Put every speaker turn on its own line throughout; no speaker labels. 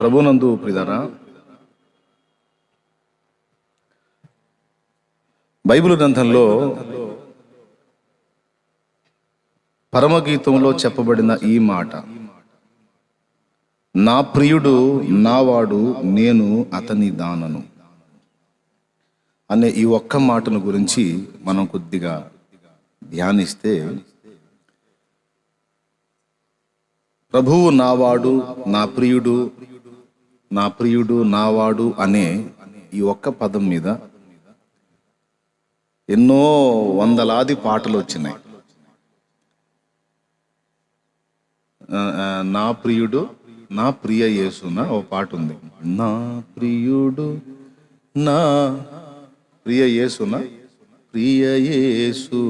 ప్రభునందు ప్రియులారా, బైబిల్ గ్రంథంలో పరమగీతంలో చెప్పబడిన ఈ మాట, నా ప్రియుడు నావాడు, నేను అతని దానను అనే ఈ ఒక్క మాటను గురించి మనం కొద్దిగా ధ్యానిస్తే, ప్రభువు నావాడు, నా ప్రియుడు, నా ప్రియుడు నావాడు అనే ఈ ఒక్క పదం మీద ఎన్నో వందలాది పాటలు వచ్చినాయి. నా ప్రియుడు నా ప్రియ యేసున ఓ పాట ఉంది. నా ప్రియుడు నా ప్రియ యేసున ప్రియ యేసు,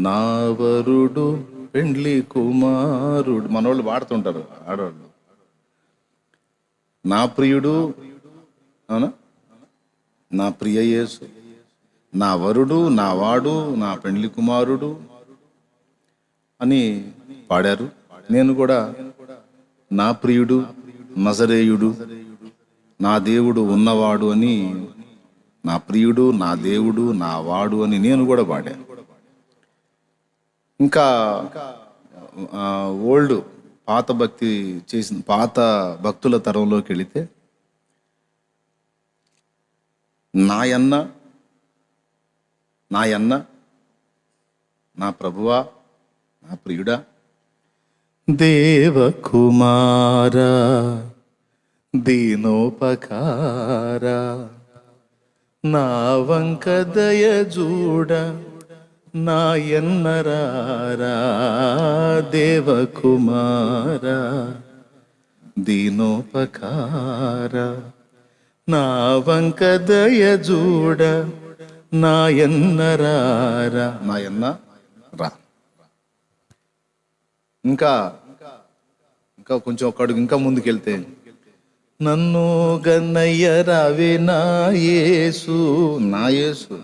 నా వరుడు పెండ్లి కుమారుడు, మనోళ్ళు పాడుతుంటారు ఆడవాళ్ళు. నా ప్రియుడు, అవునా, నా ప్రియ యేసు, నా వరుడు, నా వాడు, నా పెండ్లి కుమారుడు అని పాడారు. నేను కూడా నా ప్రియుడు నజరేయుడు, నా దేవుడు ఉన్నవాడు అని, నా ప్రియుడు నా దేవుడు నా వాడు అని నేను కూడా పాడాను. ఇంకా ఓల్డ్ పాత భక్తి చేసిన పాత భక్తుల తరంలోకి వెళితే, నాయన్న నాయన్న, నా ప్రభువా, నా ప్రియుడా, దేవకుమారా, దీనోపకారా, నా వంక దయ చూడ నాయన్నరారా, దేవకుమారా, దీనోపకారా, నా వంక దయ చూడ నాయన్నరారా, నాయన్న రా. ఇంకా ఇంకా కొంచెం ఒక అడుగు ఇంకా ముందుకెళ్తే, నన్ను గన్నయ్య రావే నా యేసు, నా యేసు,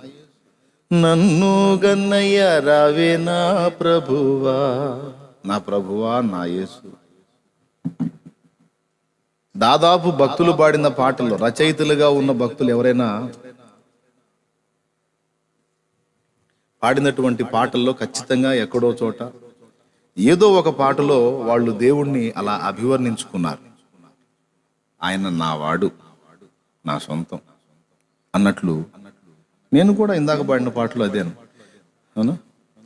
నన్ను గన్నయ్య రావే నా ప్రభువా, నా ప్రభువా, నా యేసు. దాదాపు భక్తులు పాడిన పాటల్లో రచయితలుగా ఉన్న భక్తులు ఎవరైనా పాడినటువంటి పాటల్లో ఖచ్చితంగా ఎక్కడో చోట ఏదో ఒక పాటలో వాళ్ళు దేవుణ్ణి అలా అభివర్ణించుకున్నారు. ఆయన నా వాడు, నా సొంతం అన్నట్లు. నేను కూడా ఇందాక పాడిన పాటలు అదేను, అవునా,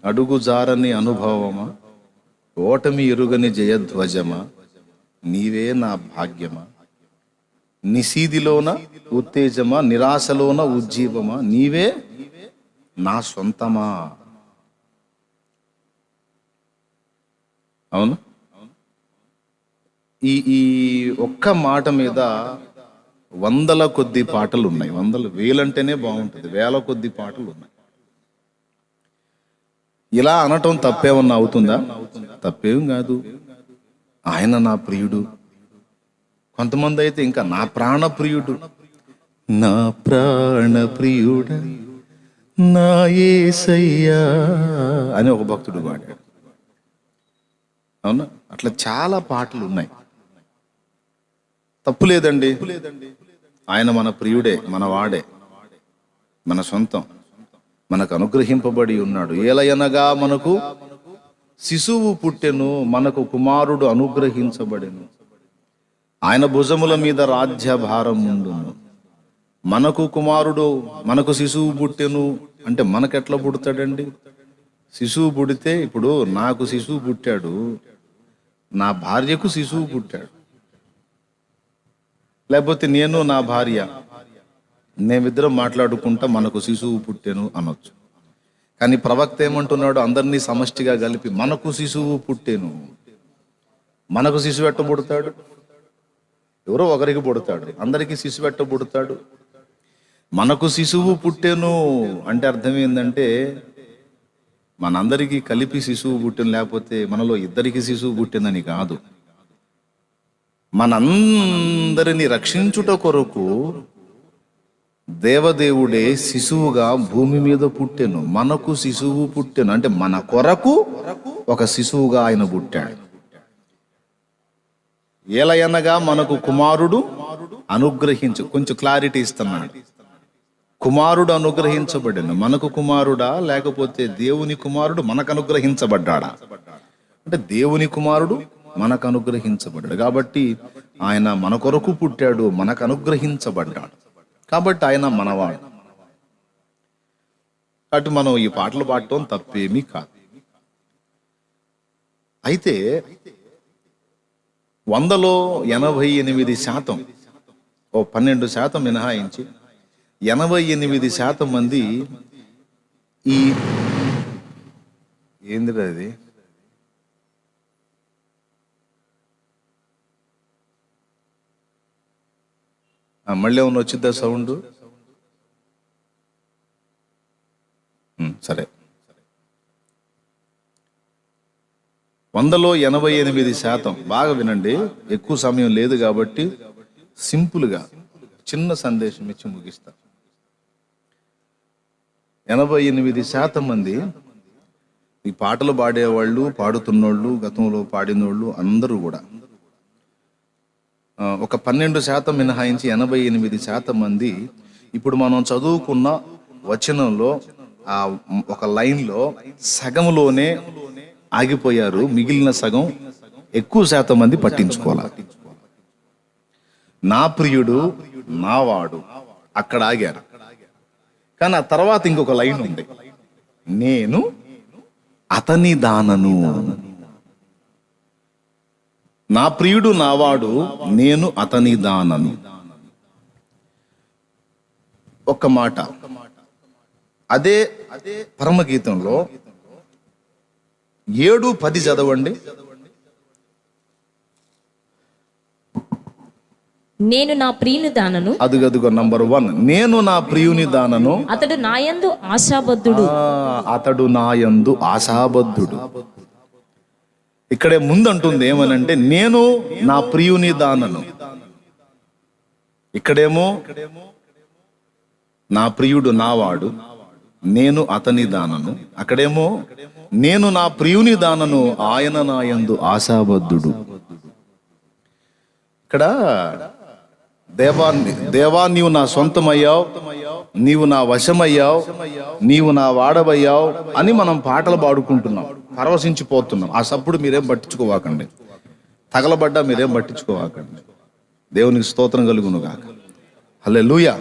అడుగు జారని అనుభవమా, ఓటమి ఎరుగని జయధ్వజమా, నీవే నా భాగ్యమా, నిశీదిలోన ఉత్తేజమా, నిరాశలోన ఉజ్జీవమా, నీవే నా సొంతమా. అవును, ఈ ఒక్క మాట మీద వందల కొద్ది పాటలు ఉన్నాయి. వందలు, వేలంటేనే బాగుంటుంది, వేల కొద్ది పాటలు ఉన్నాయి. ఇలా అనటం తప్పేమన్నా అవుతుందా? తప్పేం కాదు. ఆయన నా ప్రియుడు. కొంతమంది అయితే ఇంకా నా ప్రాణ ప్రియుడు, నా ప్రాణ ప్రియుడ నా యేసయ్యా అని ఒక భక్తుడు పాడాడు. అవునా, అట్లా చాలా పాటలు ఉన్నాయి. తప్పు లేదండి. ఆయన మన ప్రియుడే, మన వాడే, మన సొంతం, మనకు అనుగ్రహింపబడి ఉన్నాడు. ఏలయనగా మనకు శిశువు పుట్టెను, మనకు కుమారుడు అనుగ్రహించబడెను, ఆయన భుజముల మీద రాజ్య భారం ఉండును. మనకు కుమారుడు, మనకు శిశువు పుట్టెను అంటే మనకెట్లా పుడతాడండి? శిశువు పుడితే, ఇప్పుడు నాకు శిశువు పుట్టాడు, నా భార్యకు శిశువు పుట్టాడు, లేకపోతే నేను నా భార్య మేమిద్దరం మాట్లాడుకుంటా మనకు శిశువు పుట్టెను అనొచ్చు. కానీ ప్రవక్త ఏమంటున్నాడు? అందరినీ సమష్టిగా కలిపి మనకు శిశువు పుట్టెను. మనకు శిశువు ఎట్ట పుడతాడు? ఎవరో ఒకరికి పుడతాడు, అందరికీ శిశువు ఎట్ట పుడతాడు? మనకు శిశువు పుట్టెను అంటే అర్థం ఏంటంటే మనందరికీ కలిపి శిశువు పుట్టెను, లేకపోతే మనలో ఇద్దరికి శిశువు పుట్టిందని కాదు. మనందరిని రక్షించుట కొరకు దేవదేవుడే శిశువుగా భూమి మీద పుట్టెను. మనకు శిశువు పుట్టెను అంటే మన కొరకు ఒక శిశువుగా ఆయన పుట్టాడు. ఏలయనగా మనకు కుమారుడు కొంచెం క్లారిటీ ఇస్తున్నాడు. కుమారుడు అనుగ్రహించబడిన మనకు కుమారుడా, లేకపోతే దేవుని కుమారుడు మనకు అనుగ్రహించబడ్డాడా? అంటే దేవుని కుమారుడు మనకు అనుగ్రహించబడ్డాడు కాబట్టి ఆయన మన కొరకు పుట్టాడు, మనకు అనుగ్రహించబడ్డాడు కాబట్టి ఆయన మనవాడు. కాబట్టి మనం ఈ పాటలు పాడటం తప్పేమీ కాదు. అయితే 100లో 88%, 12% మినహాయించి 88% మంది ఈ ఏందిరా అది మళ్ళీ ఏమన్నా వచ్చిద్దా సౌండ్? సరే, 100లో 88%, బాగా వినండి, ఎక్కువ సమయం లేదు కాబట్టి సింపుల్గా చిన్న సందేశం ఇచ్చి ముగిస్తా. 88% మంది ఈ పాటలు పాడేవాళ్ళు, పాడుతున్నోళ్ళు, గతంలో పాడినోళ్ళు అందరూ కూడా ఒక 12% మినహాయించి 88% మంది ఇప్పుడు మనం చదువుకున్న వచనంలో ఆ ఒక లైన్లో సగంలోనే ఆగిపోయారు. మిగిలిన సగం ఎక్కువ శాతం మంది పట్టించుకోవాలి. నా ప్రియుడు నావాడు అక్కడ ఆగారు. కానీ ఆ తర్వాత ఇంకొక లైన్ ఉంది, నేను అతని దానను. నా ప్రియుడు నావాడు, నేను అతని దానను. ఒక్క మాట అదే పరమగీతంలో 7:10 చదవండి.
నేను నా ప్రియుని దానను.
అదుగదుగో నంబర్ 1, నేను నా ప్రియుని దానను,
అతడు నాయందు ఆశాబద్ధుడు.
అతడు నాయందు ఆశాబద్ధుడు. ఇక్కడే ముందంటుంది ఏమనంటే నేను నా ప్రియుని దానను. ఇక్కడేమో నా ప్రియుడు నావాడు, నేను అతని దానను. అక్కడేమో నేను నా ప్రియుని దానను, ఆయన నాయందు ఆశాబద్ధుడు. ఇక్కడ దేవా నీవు నా సొంతమయ్యావు, నీవు నా వశమయ్యావు, నీవు నా వాడవయ్యావు అని మనం పాటలు పాడుకుంటున్నాం, పరవశించిపోతున్నాం. ఆ సప్పుడు మీరేం పట్టించుకోవాకండి, తగలబడ్డా మీరేం పట్టించుకోవాకండి. దేవునికి స్తోత్రం కలుగును గాక. హల్లెలూయా.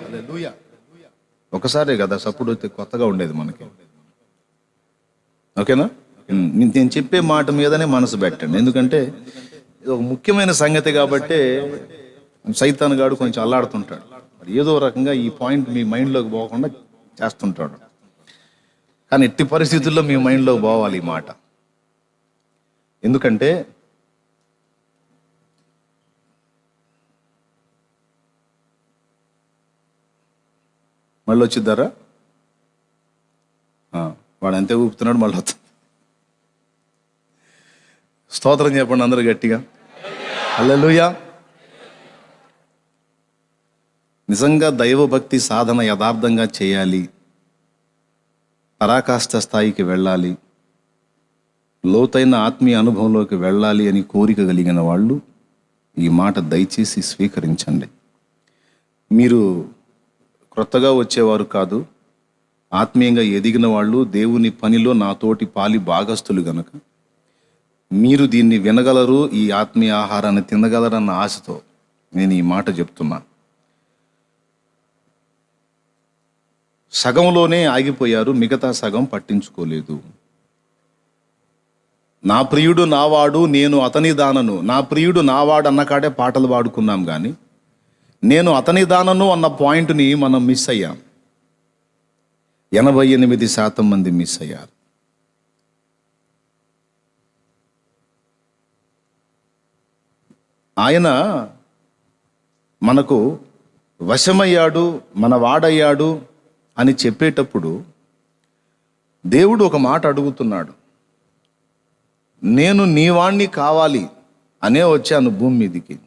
ఒకసారే కదా సప్పుడు అయితే కొత్తగా ఉండేది మనకి. ఓకేనా? నేను చెప్పే మాట మీదనే మనసు పెట్టండి, ఎందుకంటే ఇది ఒక ముఖ్యమైన సంగతి కాబట్టి సైతాన్ గాడు కొంచెం అల్లాడుతుంటాడు. ఏదో రకంగా ఈ పాయింట్ మీ మైండ్లోకి పోకుండా చేస్తుంటాడు. కానీ ఎట్టి పరిస్థితుల్లో మీ మైండ్లోకి పోవాలి ఈ మాట. ఎందుకంటే మళ్ళీ వచ్చిద్దారా? వాడు అంతే ఊపుతున్నాడు, మళ్ళీ వస్తుంది. స్తోత్రం చెప్పండి అందరూ గట్టిగా. హల్లెలూయా. నిజంగా దైవభక్తి సాధన యథార్థంగా చేయాలి, పరాకాష్ఠ స్థాయికి వెళ్ళాలి, లోతైన ఆత్మీయ అనుభవంలోకి వెళ్ళాలి అని కోరిక కలిగిన వాళ్ళు ఈ మాట దయచేసి స్వీకరించండి. మీరు క్రొత్తగా వచ్చేవారు కాదు, ఆత్మీయంగా ఎదిగిన వాళ్ళు, దేవుని పనిలో నాతోటి పాలి భాగస్తులు గనక మీరు దీన్ని వినగలరు, ఈ ఆత్మీయ ఆహారాన్ని తినగలరన్న ఆశతో నేను ఈ మాట చెప్తున్నా. సగంలోనే ఆగిపోయారు, మిగతా సగం పట్టించుకోలేదు. నా ప్రియుడు నావాడు, నేను అతని దానను. నా ప్రియుడు నావాడు అన్న కాడే పాటలు పాడుకున్నాం, కానీ నేను అతని దానను అన్న పాయింట్ని మనం మిస్ అయ్యాం. 88% మంది మిస్ అయ్యారు. ఆయన మనకు వశమయ్యాడు, మన వాడయ్యాడు అని చెప్పేటప్పుడు దేవుడు ఒక మాట అడుగుతున్నాడు, నేను నీ వాణ్ణి కావాలి అనే వచ్చాను భూమి మీదికి,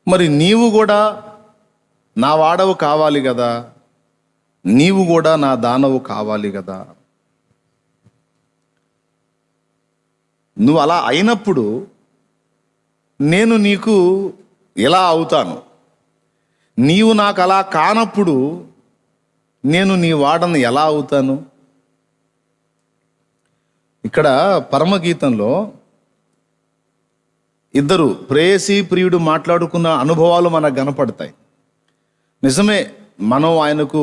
మరి నీవు కూడా నా వాడవు కావాలి కదా, నీవు కూడా నా దానవు కావాలి కదా. నువ్వు అలా అయినప్పుడు నేను నీకు ఎలా అవుతాను, నీవు నాకు అలా కానప్పుడు నేను నీ వాడని ఎలా అవుతాను. ఇక్కడ పరమగీతంలో ఇద్దరు ప్రేయసి ప్రియుడు మాట్లాడుకున్న అనుభవాలు మనకు కనపడతాయి. నిజమే, మనం ఆయనకు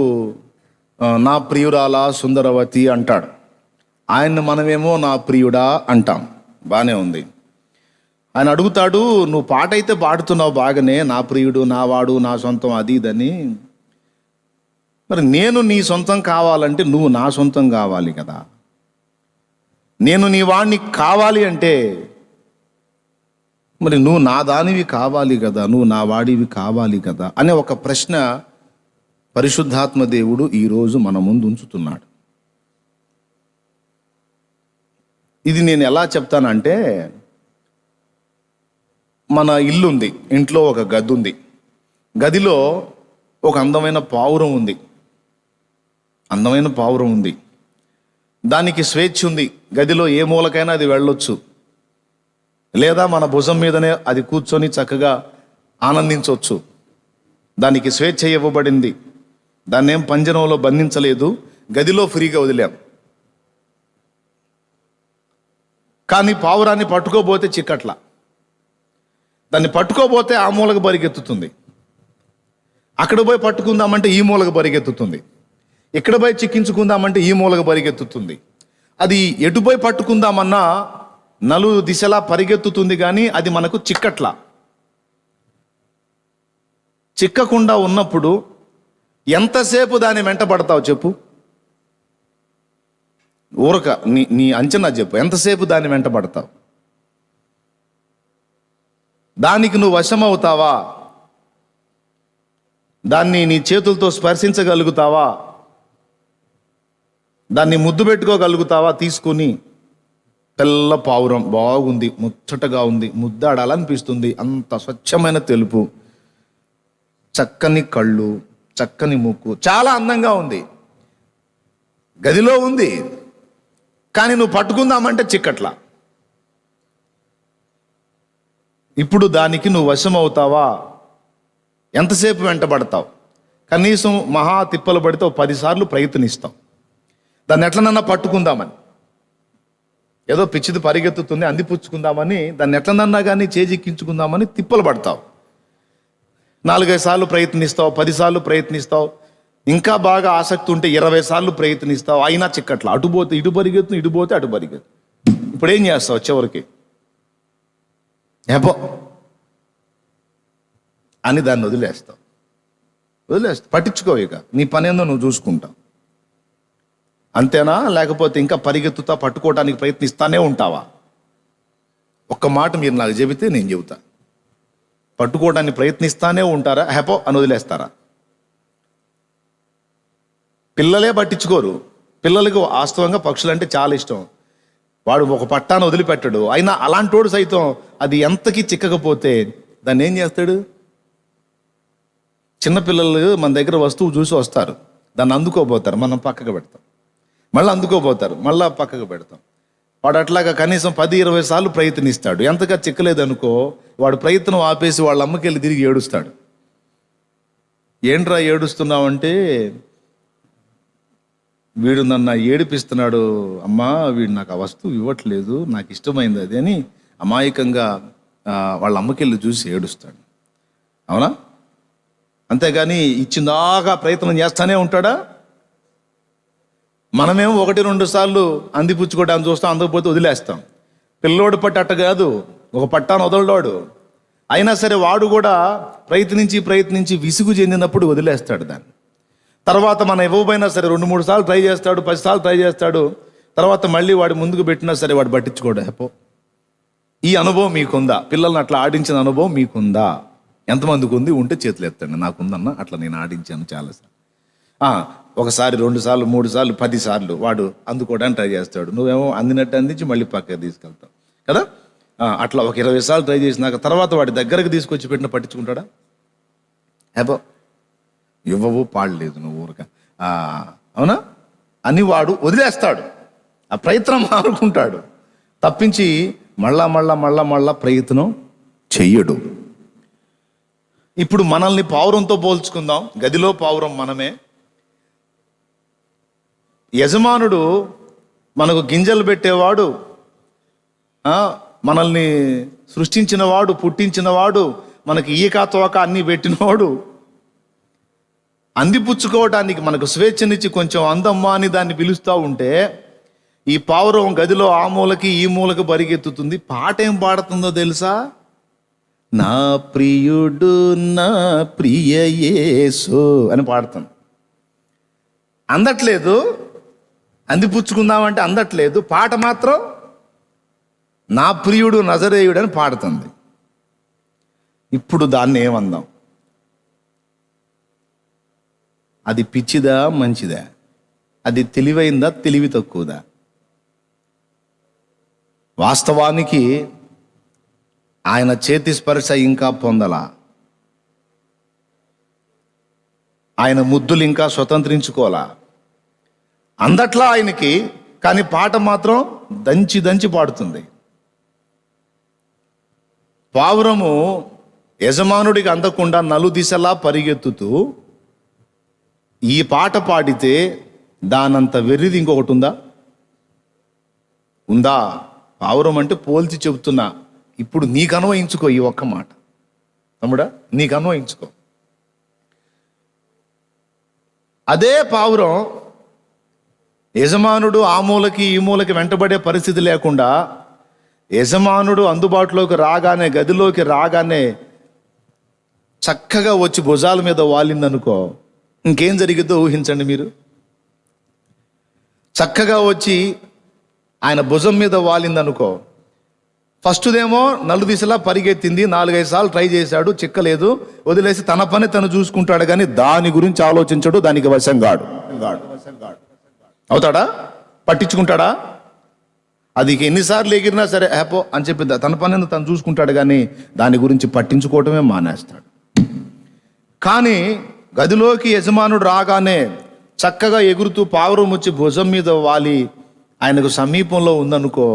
నా ప్రియురాలా సుందరవతి అంటాడు, ఆయన్ని మనమేమో నా ప్రియుడా అంటాం. బాగానే ఉంది. ఆయన అడుగుతాడు, నువ్వు పాట అయితే పాడుతున్నావు బాగానే, నా ప్రియుడు, నా వాడు, నా సొంతం, అది ఇదని. మరి నేను నీ సొంతం కావాలంటే నువ్వు నా సొంతం కావాలి కదా. నేను నీ వాడిని కావాలి అంటే మరి నువ్వు నా దానివి కావాలి కదా, నువ్వు నా వాడివి కావాలి కదా అనే ఒక ప్రశ్న పరిశుద్ధాత్మ దేవుడు ఈరోజు మన ముందు ఉంచుతున్నాడు. ఇది నేను ఎలా చెప్తానంటే, మన ఇల్లు ఉంది, ఇంట్లో ఒక గది ఉంది, గదిలో ఒక అందమైన పావురం ఉంది, అందమైన పావురం ఉంది. దానికి స్వేచ్ఛ ఉంది, గదిలో ఏ మూలకైనా అది వెళ్ళొచ్చు, లేదా మన భుజం మీదనే అది కూర్చొని చక్కగా ఆనందించవచ్చు. దానికి స్వేచ్ఛ ఇవ్వబడింది, దాన్ని ఏం పంజరంలో బంధించలేదు, గదిలో ఫ్రీగా వదిలాం. కానీ పావురాన్ని పట్టుకోబోతే చిక్కట్ల, దాన్ని పట్టుకోబోతే ఆ మూలకు పరిగెత్తుతుంది, అక్కడ పోయి పట్టుకుందామంటే ఈ మూలకు పరిగెత్తుతుంది, ఇక్కడ పోయి చిక్కించుకుందామంటే ఈ మూలకు పరిగెత్తుతుంది. అది ఎటుపోయి పట్టుకుందామన్నా నలుగు దిశలా పరిగెత్తుతుంది, కానీ అది మనకు చిక్కట్లా. చిక్కకుండా ఉన్నప్పుడు ఎంతసేపు దాన్ని వెంటబడతావు చెప్పు? ఊరక నీ అంచనా చెప్పు, ఎంతసేపు దాన్ని వెంటబడతావు? దానికి నువ్వు వశమవుతావా? దాన్ని నీ చేతులతో స్పర్శించగలుగుతావా? దాన్ని ముద్దు పెట్టుకోగలుగుతావా? తీసుకుని తెల్ల పావురం బాగుంది, ముచ్చటగా ఉంది, ముద్దాడాలనిపిస్తుంది, అంత స్వచ్ఛమైన తెలుపు, చక్కని కళ్ళు, చక్కని ముక్కు, చాలా అందంగా ఉంది, గదిలో ఉంది. కానీ నువ్వు పట్టుకుందామంటే చిక్కట్లా. ఇప్పుడు దానికి నువ్వు వశం అవుతావా? ఎంతసేపు వెంటబడతావు? కనీసం మహా తిప్పలు పడితే 10 సార్లు ప్రయత్నిస్తావు దాన్ని ఎట్లనన్నా పట్టుకుందామని. ఏదో పిచ్చిది పరిగెత్తుతుంది, అందిపుచ్చుకుందామని, దాన్ని ఎట్లనన్నా కానీ చేజిక్కించుకుందామని తిప్పలు పడతావు. 4-5 సార్లు ప్రయత్నిస్తావు, 10 సార్లు ప్రయత్నిస్తావు, ఇంకా బాగా ఆసక్తి ఉంటే 20 సార్లు ప్రయత్నిస్తావు, అయినా చిక్కట్లా. అటుపోతే ఇటు పరిగెత్తు, ఇటు పోతే అటు పరిగెత్తు. ఇప్పుడు ఏం చేస్తావు? చివరికి ఏపో అని దాన్ని వదిలేస్తావు. పట్టించుకో, ఇక నీ పని ఏందో నువ్వు చూసుకుంటావు. అంతేనా? లేకపోతే ఇంకా పరిగెత్తుతా పట్టుకోవడానికి ప్రయత్నిస్తానే ఉంటావా? ఒక్క మాట మీరు నాకు చెబితే నేను చెబుతా. పట్టుకోవడానికి ప్రయత్నిస్తానే ఉంటారా? హెపో అని వదిలేస్తారా? పిల్లలే పట్టించుకోరు. పిల్లలకు వాస్తవంగా పక్షులంటే చాలా ఇష్టం. వాడు ఒక పట్టాను వదిలిపెట్టడు, అయినా అలాంటోడు సైతం అది ఎంతకి చిక్కకపోతే దాన్ని ఏం చేస్తాడు? చిన్నపిల్లలు మన దగ్గర వస్తువు చూసి వస్తారు, దాన్ని అందుకోబోతారు, మనం పక్కకు పెడతాం, మళ్ళీ అందుకోబోతారు, మళ్ళీ పక్కకు పెడతాం. వాడు అట్లాగా కనీసం 10-20 సార్లు ప్రయత్నిస్తాడు. ఎంతగా చిక్కలేదనుకో వాడు ప్రయత్నం ఆపేసి వాళ్ళ అమ్మకి వెళ్ళి తిరిగి ఏడుస్తాడు. ఏంట్రా ఏడుస్తున్నావంటే, వీడు నన్ను ఏడిపిస్తున్నాడు అమ్మా, వీడు నాకు ఆ వస్తువు ఇవ్వట్లేదు, నాకు ఇష్టమైంది అది అని అమాయకంగా వాళ్ళ అమ్మకెళ్ళి చూసి ఏడుస్తాడు. అవునా? అంతేగాని ఇచ్చిందాకా ప్రయత్నం చేస్తానే ఉంటాడా? మనమేమో 1-2 సార్లు అందిపుచ్చుకోవడానికి చూస్తాం, అందకపోతే వదిలేస్తాం. పిల్లోడు పట్టి అట్ట కాదు, ఒక పట్టాను వదలడాడు. అయినా సరే వాడు కూడా ప్రయత్నించి విసుగు చెందినప్పుడు వదిలేస్తాడు దాన్ని. తర్వాత మనం ఇవ్వబోయినా సరే 2-3 సార్లు ట్రై చేస్తాడు, 10 సార్లు ట్రై చేస్తాడు. తర్వాత మళ్ళీ వాడు ముందుకు పెట్టినా సరే వాడు పట్టించుకోడు. హెపో. ఈ అనుభవం మీకుందా? పిల్లల్ని అట్లా ఆడించిన అనుభవం మీకుందా? ఎంతమందికి ఉంది? ఉంటే చేతులు ఎత్తండి. నాకుందన్న, అట్లా నేను ఆడించాను చాలాసార్లు. 1 సారి, 2 సార్లు, 3 సార్లు, 10 సార్లు వాడు అందుకోవడానికి ట్రై చేస్తాడు. నువ్వేమో అందినట్టు అందించి మళ్ళీ పక్కకి తీసుకెళ్తావు కదా. అట్లా ఒక 20 సార్లు ట్రై చేసినాక తర్వాత వాడి దగ్గరకు తీసుకొచ్చి పెట్టిన పట్టించుకుంటాడా? హెపో. ఇవ్వవు, పాడలేదు నువ్వు ఊరక, అవునా అని వాడు వదిలేస్తాడు. ఆ ప్రయత్నం మారుకుంటాడు తప్పించి మళ్ళా ప్రయత్నం చెయ్యడు. ఇప్పుడు మనల్ని పావురంతో పోల్చుకుందాం. గదిలో పావురం మనమే. యజమానుడు మనకు గింజలు పెట్టేవాడు, మనల్ని సృష్టించినవాడు, పుట్టించినవాడు, మనకి ఈక తోక అన్నీ పెట్టినవాడు. అందిపుచ్చుకోవడానికి మనకు స్వేచ్ఛనిచ్చి కొంచెం అందమ్మా అని దాన్ని పిలుస్తూ ఉంటే ఈ పావురం గదిలో ఆ మూలకి ఈ మూలకి పరిగెత్తుతుంది. పాట ఏం పాడుతుందో తెలుసా? నా ప్రియుడు నా ప్రియ యేసు అని పాడుతుంది. అందట్లేదు, అందిపుచ్చుకుందామంటే అందట్లేదు. పాట మాత్రం నా ప్రియుడు నజరేయుడు అని పాడుతుంది. ఇప్పుడు దాన్ని ఏమందాం? అది పిచ్చిదా మంచిదా? అది తెలివైందా తెలివి తక్కువదా? వాస్తవానికి ఆయన చేతి స్పర్శ ఇంకా పొందలా, ఆయన ముద్దులు ఇంకా స్వతంత్రించుకోలా. అందట్లా ఆయనకి, కానీ పాట మాత్రం దంచి దంచి పాడుతుంది. పావురము యజమానుడికి అందకుండా నలుదిశలా పరిగెత్తుతూ ఈ పాట పాడితే దానంత వెర్రిది ఇంకొకటి ఉందా? పావురం అంటే పోల్చి చెబుతున్నా. ఇప్పుడు నీకు అన్వయించుకో ఈ ఒక్క మాట తమ్ముడా, నీకు అన్వయించుకో. అదే పావురం యజమానుడు ఆ మూలకి ఈ మూలకి వెంటబడే పరిస్థితి లేకుండా, యజమానుడు అందుబాటులోకి రాగానే, గదిలోకి రాగానే చక్కగా వచ్చి భుజాల మీద వాలిందనుకో, ఇంకేం జరిగిద్దో ఊహించండి మీరు. చక్కగా వచ్చి ఆయన భుజం మీద వాలిందనుకో, ఫస్ట్దేమో నలుదిశలా పరిగెత్తింది, 4-5 సార్లు ట్రై చేశాడు, చిక్కలేదు, వదిలేసి తన పని తను చూసుకుంటాడు, కానీ దాని గురించి ఆలోచించడు, దానికి వశంగాడు. అవుతాడా? పట్టించుకుంటాడా? అది ఎన్నిసార్లు ఎగిరినా సరే హ్యాపో అని చెప్పి తన పని తను చూసుకుంటాడు, కానీ దాని గురించి పట్టించుకోవటమే మానేస్తాడు. కానీ గదిలోకి యజమానుడు రాగానే చక్కగా ఎగురుతూ పావురం వచ్చి భుజం మీద వాలి ఆయనకు సమీపంలో ఉందనుకో,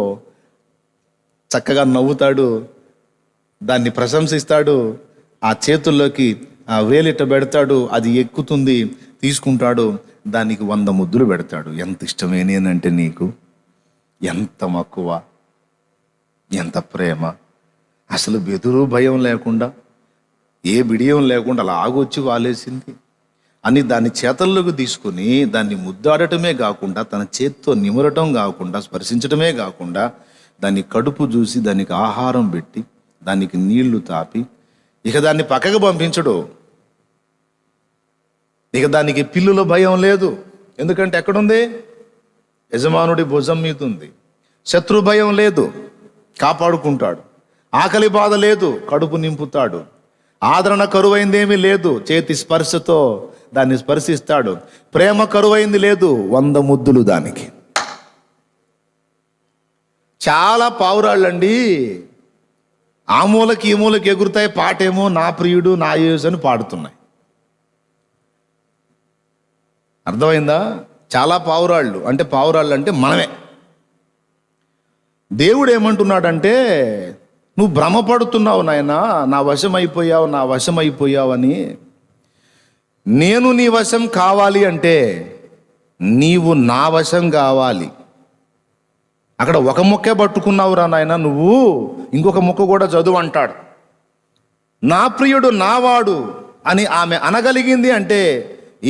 చక్కగా నవ్వుతాడు, దాన్ని ప్రశంసిస్తాడు, ఆ చేతుల్లోకి ఆ వేలిట పెడతాడు, అది ఎక్కుతుంది, తీసుకుంటాడు, దానికి 100 ముద్దులు పెడతాడు. ఎంత ఇష్టమే నేనంటే నీకు, ఎంత మక్కువ, ఎంత ప్రేమ, అసలు బెదురు భయం లేకుండా, ఏ బిడియం లేకుండా అలా ఆగొచ్చి వాలేసింది అని దాన్ని చేతల్లోకి తీసుకుని దాన్ని ముద్దాడటమే కాకుండా, తన చేత్తో నిమరటం కాకుండా, స్పర్శించటమే కాకుండా, దాన్ని కడుపు చూసి దానికి ఆహారం పెట్టి దానికి నీళ్లు తాపి ఇక దాన్ని పక్కకు పంపించడు. ఇక దానికి పిల్లుల భయం లేదు. ఎందుకంటే ఎక్కడుంది? యజమానుడి భుజం మీద ఉంది. శత్రు భయం లేదు, కాపాడుకుంటాడు. ఆకలి బాధ లేదు, కడుపు నింపుతాడు. ఆదరణ కరువైందేమీ లేదు, చేతి స్పర్శతో దాన్ని స్పర్శిస్తాడు. ప్రేమ కరువైంది లేదు, 100 ముద్దులు దానికి. చాలా పావురాళ్ళండి ఆ మూలకి ఈ మూలకి ఎగురుతాయి, పాటేమో నా ప్రియుడు నా యేసు అని పాడుతున్నాయి. అర్థమైందా? చాలా పావురాళ్ళు అంటే మనమే. దేవుడు ఏమంటున్నాడంటే, నువ్వు భ్రమపడుతున్నావు నాయనా, నా వశం అయిపోయావని. నేను నీ వశం కావాలి అంటే నీవు నా వశం కావాలి. అక్కడ ఒక ముక్కే పట్టుకున్నావురా నాయన, నువ్వు ఇంకొక ముక్క కూడా చదువు అంటాడు. నా ప్రియుడు నావాడు అని ఆమె అనగలిగింది అంటే,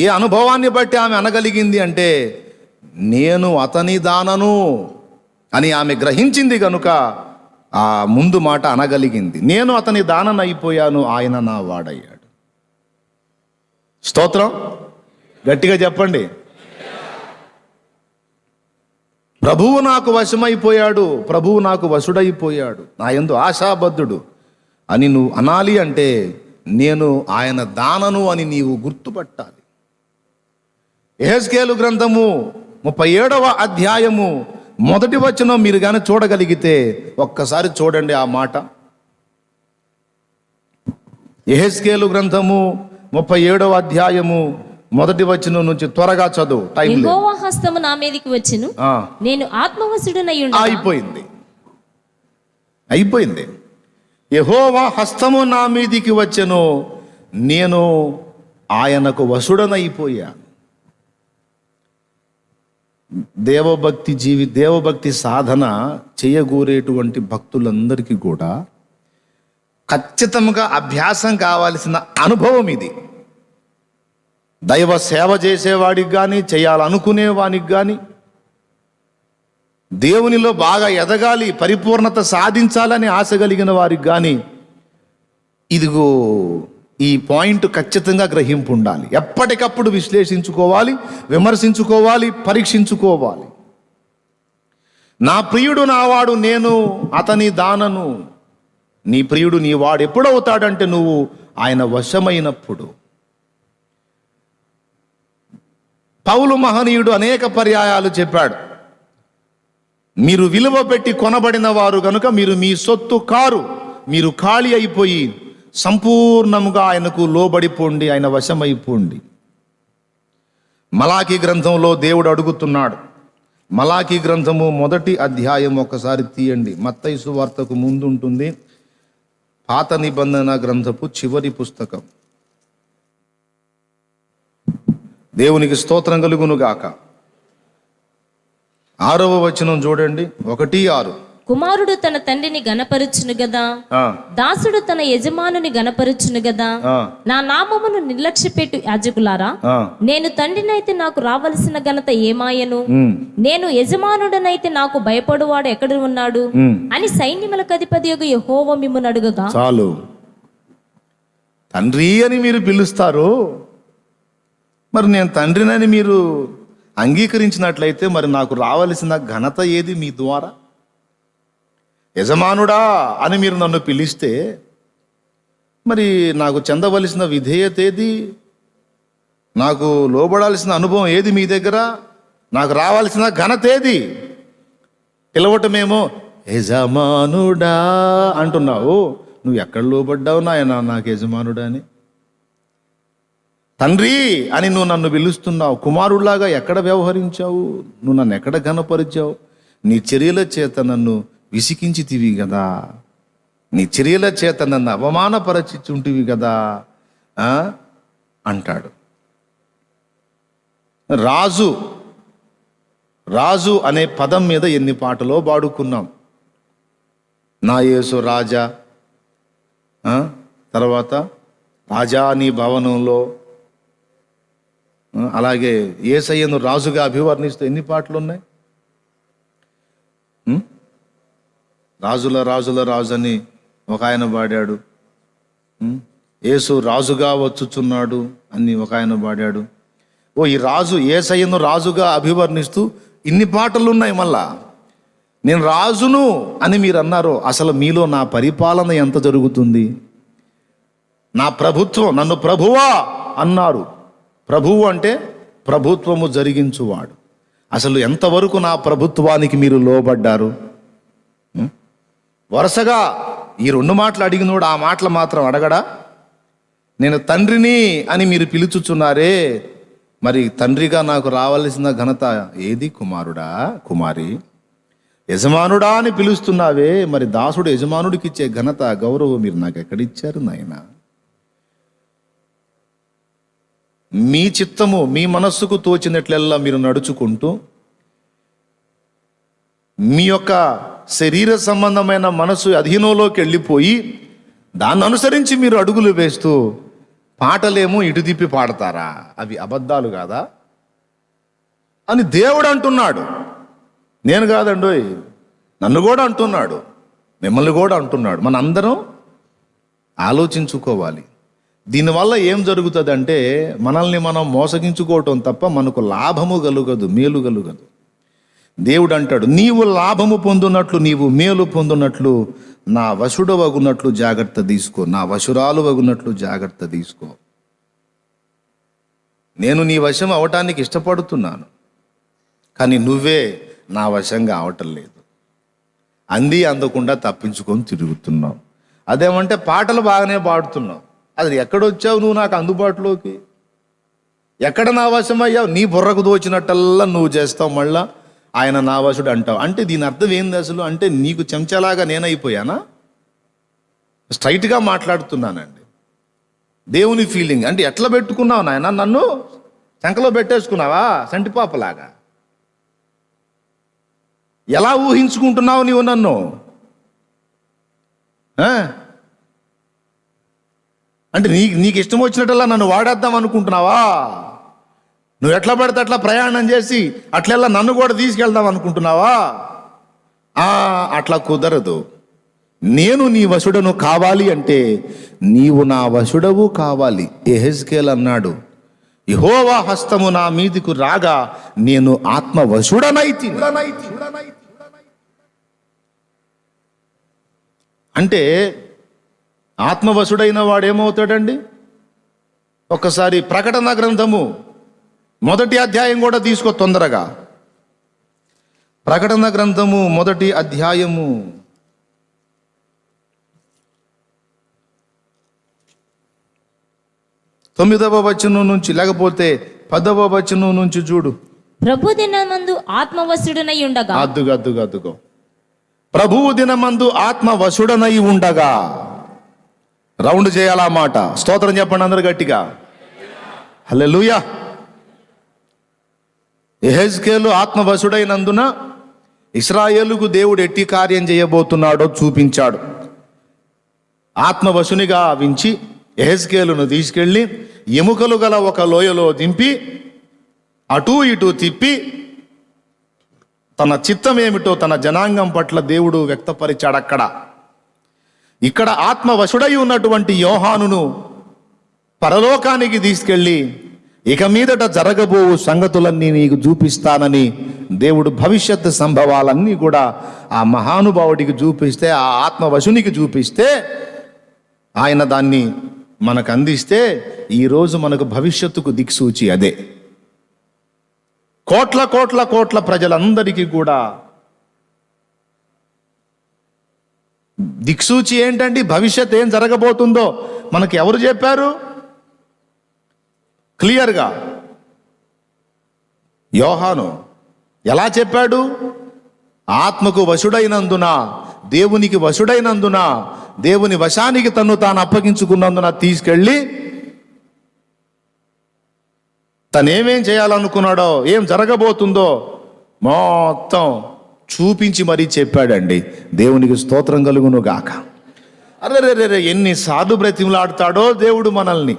ఏ అనుభవాన్ని బట్టి ఆమె అనగలిగింది అంటే, నేను అతని దానను అని ఆమె గ్రహించింది కనుక ఆ ముందు మాట అనగలిగింది. నేను అతని దానన అయిపోయాను, ఆయన నా వాడయ్యాడు. స్తోత్రం, గట్టిగా చెప్పండి. ప్రభువు నాకు వశమైపోయాడు, ప్రభువు నాకు వశుడైపోయాడు, నా యందు ఆశాబద్ధుడు అని నువ్వు అనాలి అంటే నేను ఆయన దానను అని నీవు గుర్తుపట్టాలి. యెహెజ్కేలు గ్రంథము 37వ అధ్యాయము 1వ వచనం మీరు కానీ చూడగలిగితే ఒక్కసారి చూడండి ఆ మాట. యెహెజ్కేలు గ్రంథము 37వ అధ్యాయము 1వ వచనం నుంచి త్వరగా చదువు, టైం లేదు.
యెహోవా హస్తము నా మీదికి వచ్చెను, నేను ఆత్మవశుడనై ఉండగా. అయిపోయింది.
యెహోవా హస్తము నా మీదికి వచ్చెను, నేను ఆయనకు వశుడనైపోయాను. దేవభక్తి సాధన చేయగోరేటువంటి భక్తులందరికీ కూడా ఖచ్చితంగా అభ్యాసం కావాల్సిన అనుభవం ఇది. దైవ సేవ చేసేవాడికి కానీ, చేయాలనుకునేవానికి కానీ, దేవునిలో బాగా ఎదగాలి, పరిపూర్ణత సాధించాలని ఆశ కలిగిన వారికి కానీ ఇదిగో ఈ పాయింట్ ఖచ్చితంగా గ్రహింపు ఉండాలి. ఎప్పటికప్పుడు విశ్లేషించుకోవాలి, విమర్శించుకోవాలి, పరీక్షించుకోవాలి. నా ప్రియుడు నావాడు, నేను అతని దానను. నీ ప్రియుడు నీ వాడు ఎప్పుడవుతాడంటే నువ్వు ఆయన వశమైనప్పుడు. పౌలు మహనీయుడు అనేక పర్యాయాలు చెప్పాడు, మీరు విలువ పెట్టి కొనబడిన వారు కనుక మీరు మీ సొత్తు కారు, మీరు ఖాళీ అయిపోయి సంపూర్ణముగా ఆయనకు లోబడిపోండి, ఆయన వశమైపోండి. మలాకీ గ్రంథంలో దేవుడు అడుగుతున్నాడు. మలాకీ గ్రంథము 1వ అధ్యాయం ఒకసారి తీయండి. మత్తయి సువార్తకు ముందు ఉంటుంది. పాత నిబంధన గ్రంథపు చివరి పుస్తకం. దేవునికి స్తోత్రం కలుగును గాక. 6వ వచనం చూడండి, 1:6.
కుమారుడు తన తండ్రిని గనపరుచును గదా, దాసుడు తన యజమానుని గనపరుచును గదా. నా నామమును నిర్లక్ష్యపెట్టు యాజకులారా, నేను తండ్రినైతే నాకు రావలసిన ఘనత ఏమాయను? నేను యజమానుడనైతే నాకు భయపడువాడు ఎక్కడ ఉన్నాడు అని సైన్యములకు అధిపతియగు యెహోవా మిమ్మును అడుగగా.
చాలు. తండ్రి అని మీరు పిలుస్తారు, మరి నేను తండ్రినని మీరు అంగీకరించినట్లయితే మరి నాకు రావలసిన ఘనత ఏది మీ ద్వారా? యజమానుడా అని మీరు నన్ను పిలిస్తే మరి నాకు చెందవలసిన విధేయత ఏది? నాకు లోబడాల్సిన అనుభవం ఏది మీ దగ్గర? నాకు రావాల్సిన ఘనత ఏది? పిలవటమేమో యజమానుడా అంటున్నావు, నువ్వు ఎక్కడ లోబడ్డావు నాయన నాకు యజమానుడా అని? తండ్రి అని నువ్వు నన్ను పిలుస్తున్నావు, కుమారుడిలాగా ఎక్కడ వ్యవహరించావు? నువ్వు నన్ను ఎక్కడ ఘనపరిచావు? నీ చర్యల చేత నన్ను విసికించితివి కదా, నీ చర్యల చేత నన్ను అవమానపరచుంటివి కదా అంటాడు. రాజు అనే పదం మీద ఎన్ని పాటలో పాడుకున్నాం. నా యేసు రాజా, తర్వాత రాజా నీ భవనంలో, అలాగే యేసయ్యను రాజుగా అభివర్ణిస్తూ ఎన్ని పాటలు ఉన్నాయి. రాజుల రాజు అని ఒక ఆయన పాడాడు. యేసు రాజుగా వచ్చుచున్నాడు అని ఒక ఆయన పాడాడు. ఈ రాజు యేసయ్యను రాజుగా అభివర్ణిస్తూ ఇన్ని పాటలు ఉన్నాయి. మళ్ళా నేను రాజును అని మీరు అన్నారు, అసలు మీలో నా పరిపాలన ఎంత జరుగుతుంది? నా ప్రభుత్వం, నన్ను ప్రభువా అన్నారు. ప్రభువు అంటే ప్రభుత్వము జరిగించువాడు. అసలు ఎంతవరకు నా ప్రభుత్వానికి మీరు లోబడ్డారు? వరుసగా ఈ 2 మాటలు అడిగినోడు ఆ మాటలు మాత్రం అడగడా? నేను తండ్రిని అని మీరు పిలుచుచున్నారే, మరి తండ్రిగా నాకు రావాల్సిన ఘనత ఏది? కుమారుడా, కుమారి, యజమానుడా అని పిలుస్తున్నావే, మరి దాసుడు యజమానుడికి ఇచ్చే ఘనత, గౌరవం మీరు నాకు ఎక్కడిచ్చారు నాయనా? మీ చిత్తము, మీ మనస్సుకు తోచినట్లెల్లా మీరు నడుచుకుంటూ, మీ యొక్క శరీర సంబంధమైన మనసు అధీనంలోకి వెళ్ళిపోయి దాన్ని అనుసరించి మీరు అడుగులు వేస్తూ పాటలేమో ఇటు తిప్పి పాడతారా? అవి అబద్ధాలు కాదా అని దేవుడు అంటున్నాడు. నేను కాదండోయ్, నన్ను కూడా అంటున్నాడు, మిమ్మల్ని కూడా అంటున్నాడు. మన అందరం ఆలోచించుకోవాలి. దీనివల్ల ఏం జరుగుతుందంటే మనల్ని మనం మోసగించుకోవటం తప్ప మనకు లాభము కలుగదు, మేలు కలుగదు. దేవుడు అంటాడు, నీవు లాభము పొందునట్లు, నీవు మేలు పొందునట్లు నా వశుడవగునట్లు జాగ్రత్త తీసుకో, నా వశురాలు వగునట్లు జాగ్రత్త తీసుకో. నేను నీ వశం అవటానికి ఇష్టపడుతున్నాను, కానీ నువ్వే నా వశంగా అవటం లేదు. అందకుండా తప్పించుకొని తిరుగుతున్నావు. అదేమంటే పాటలు బాగానే పాడుతున్నావు, అది ఎక్కడొచ్చావు నువ్వు నాకు అందుబాటులోకి? ఎక్కడ నా వశమయ్యావు? నీ బుర్రకు దోచినట్టల్లా నువ్వు చేస్తావు, మళ్ళా ఆయన నా వశుడు అంటావు. అంటే దీని అర్థం ఏంది అసలు? అంటే నీకు చెంచలాగా నేనైపోయానా? స్ట్రైట్గా మాట్లాడుతున్నానండి. దేవుని ఫీలింగ్ అంటే ఎట్లా పెట్టుకున్నావు నాయన, నన్ను శంకలో పెట్టేసుకున్నావా సంటిపాపలాగా? ఎలా ఊహించుకుంటున్నావు నీవు నన్ను? అంటే నీకు ఇష్టం వచ్చినట్టల్లా నన్ను వాడేద్దాం అనుకుంటున్నావా? నువ్వు ఎట్లా పడితే అట్లా ప్రయాణం చేసి అట్లెల్లా నన్ను కూడా తీసుకెళ్దాం అనుకుంటున్నావా? అట్లా కుదరదు. నేను నీ వశుడను కావాలి అంటే నీవు నా వశుడవు కావాలి. యెహెజ్కేలు అన్నాడు, యెహోవా హస్తము నా మీదికి రాగా నేను ఆత్మవశుడనైతి. అంటే ఆత్మవశుడైన వాడు ఏమవుతాడండి? ఒక్కసారి ప్రకటన గ్రంథము 1వ అధ్యాయం కూడా తీసుకో తొందరగా. ప్రకటన గ్రంథము 1వ అధ్యాయము 9వ వచనం నుంచి, లేకపోతే 10వ వచనం నుంచి చూడు.
ప్రభు దినమందు ఆత్మవశుడనై ఉండగా,
అద్దుగో ప్రభువు దినమందు ఆత్మవశుడనై ఉండగా. రౌండ్ చేయాలా మాట? స్తోత్రం చెప్పండి అందరు గట్టిగా. హల్లెలూయా. యెహెజ్కేలు ఆత్మవశుడైనందున ఇశ్రాయేలుకు దేవుడు ఎట్టి కార్యం చేయబోతున్నాడో చూపించాడు. ఆత్మవశునిగా వించి యెహెజ్కేలును తీసుకెళ్ళి ఎముకలు గల ఒక లోయలో దింపి అటూ ఇటూ తిప్పి తన చిత్తం ఏమిటో తన జనాంగం పట్ల దేవుడు వ్యక్తపరిచాడు అక్కడ. ఇక్కడ ఆత్మవశుడై ఉన్నటువంటి యోహానును పరలోకానికి తీసుకెళ్ళి ఇక మీదట జరగబోవు సంగతులన్నీ నీకు చూపిస్తానని దేవుడు భవిష్యత్తు సంభవాలన్నీ కూడా ఆ మహానుభావుడికి చూపిస్తే, ఆ ఆత్మవశునికి చూపిస్తే, ఆయన దాన్ని మనకు అందిస్తే ఈరోజు మనకు భవిష్యత్తుకు దిక్సూచి అదే. కోట్ల కోట్ల కోట్ల ప్రజలందరికీ కూడా దిక్సూచి ఏంటండి? భవిష్యత్ ఏం జరగబోతుందో మనకు ఎవరు చెప్పారు? క్లియర్గా యోహాను ఎలా చెప్పాడు? ఆత్మకు వశుడైనందున, దేవునికి వశుడైనందున, దేవుని వశానికి తన్ను తాను అప్పగించుకున్నందున తీసుకెళ్ళి తనేమేం చేయాలనుకున్నాడో, ఏం జరగబోతుందో మొత్తం చూపించి మరీ చెప్పాడండి. దేవునికి స్తోత్రం కలుగును గాక. అరే ఎన్నిసార్లు బ్రతిమలాడతాడో దేవుడు మనల్ని.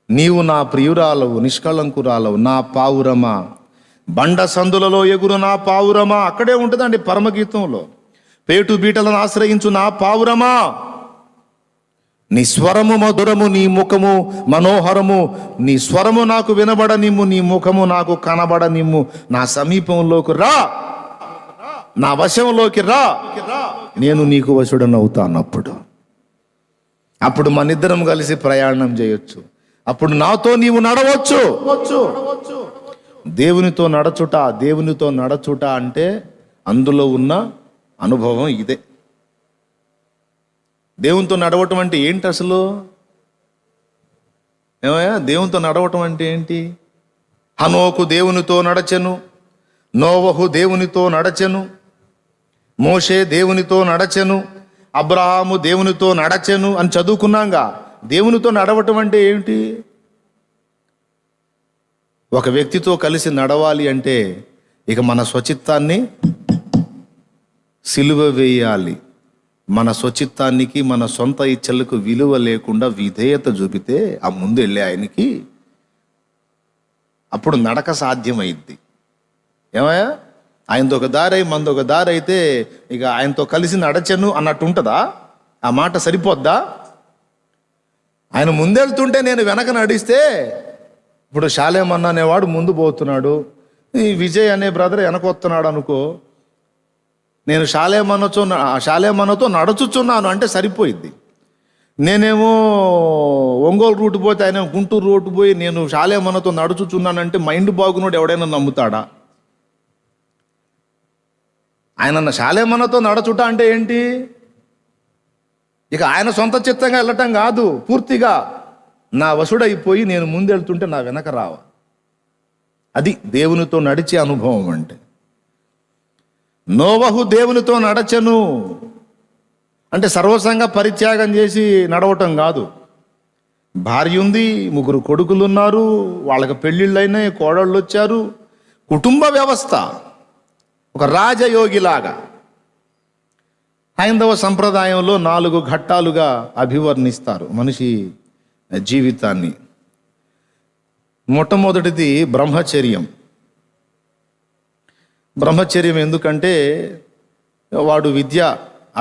నీవు నా ప్రియురాలవు, నిష్కళంకురాలవు, నా పావురమా, బండ సందులలో ఎగురు నా పావురమా. అక్కడే ఉంటుందండి పరమగీతంలో. పేటు బీటలను ఆశ్రయించు నా పావురమా, నీ స్వరము మధురము, నీ ముఖము మనోహరము, నీ స్వరము నాకు వినబడనిమ్ము, నీ ముఖము నాకు కనబడనిమ్ము, నా సమీపంలోకి రా, నా వశంలోకి రా, నేను నీకు వశుడనవుతాను. అప్పుడు మనిద్దరం కలిసి ప్రయాణం చేయొచ్చు. అప్పుడు నాతో నీవు నడవచ్చు. దేవునితో నడచుట అంటే అందులో ఉన్న అనుభవం ఇదే. దేవునితో నడవటం అంటే ఏంటి అసలు? ఏమయ్యా దేవునితో నడవటం అంటే ఏంటి? హనోకు దేవునితో నడచెను, నోవహు దేవునితో నడచెను, మోషే దేవునితో నడచెను, అబ్రహాము దేవునితో నడచెను అని చదువుకున్నాంగా. దేవునితో నడవటం అంటే ఏమిటి? ఒక వ్యక్తితో కలిసి నడవాలి అంటే ఇక మన స్వచిత్తాన్ని సిలువ వేయాలి. మన స్వచిత్తానికి, మన సొంత ఇచ్చలకు విలువ లేకుండా విధేయత చూపితే ఆ ముందు వెళ్ళే ఆయనకి అప్పుడు నడక సాధ్యమైద్ది. ఏమయ్యా, ఆయనతో ఒక దారి మనదొక దారి అయితే ఇక ఆయనతో కలిసి నడచను అన్నట్టు ఉంటుందా? ఆ మాట సరిపోద్దా? ఆయన ముందెళ్తుంటే నేను వెనక నడిస్తే, ఇప్పుడు షాలేమన్న అనేవాడు ముందు పోతున్నాడు, ఈ విజయ్ అనే బ్రదర్ వెనకొస్తున్నాడు అనుకో, నేను షాలేమన్నతో నడుచుచున్నాను అంటే సరిపోయిద్ది. నేనేమో ఒంగోలు రూట్ పోతే ఆయన గుంటూరు రూట్ పోయి నేను షాలేమన్నతో నడుచుచున్నానంటే మైండ్ బాగున్నాడు ఎవడైనా నమ్ముతాడా? ఆయన షాలేమన్నతో నడచుట అంటే ఏంటి? ఇక ఆయన సొంత చిత్తంగా వెళ్ళటం కాదు, పూర్తిగా నా వశుడైపోయి నేను ముందెళ్తుంటే నా వెనక రావ. అది దేవునితో నడిచే అనుభవం అంటే. నోవహు దేవునితో నడచెను, అంటే సర్వసంగ పరిత్యాగం చేసి నడవటం కాదు. భార్య ఉంది, 3 కొడుకులు ఉన్నారు, వాళ్ళకి పెళ్ళిళ్ళైనాయి, కోడళ్ళు వచ్చారు. కుటుంబ వ్యవస్థ ఒక రాజయోగిలాగా హైందవ సంప్రదాయంలో 4 ఘట్టాలుగా అభివర్ణిస్తారు మనిషి జీవితాన్ని. మొట్టమొదటిది బ్రహ్మచర్యం. బ్రహ్మచర్యం ఎందుకంటే వాడు విద్య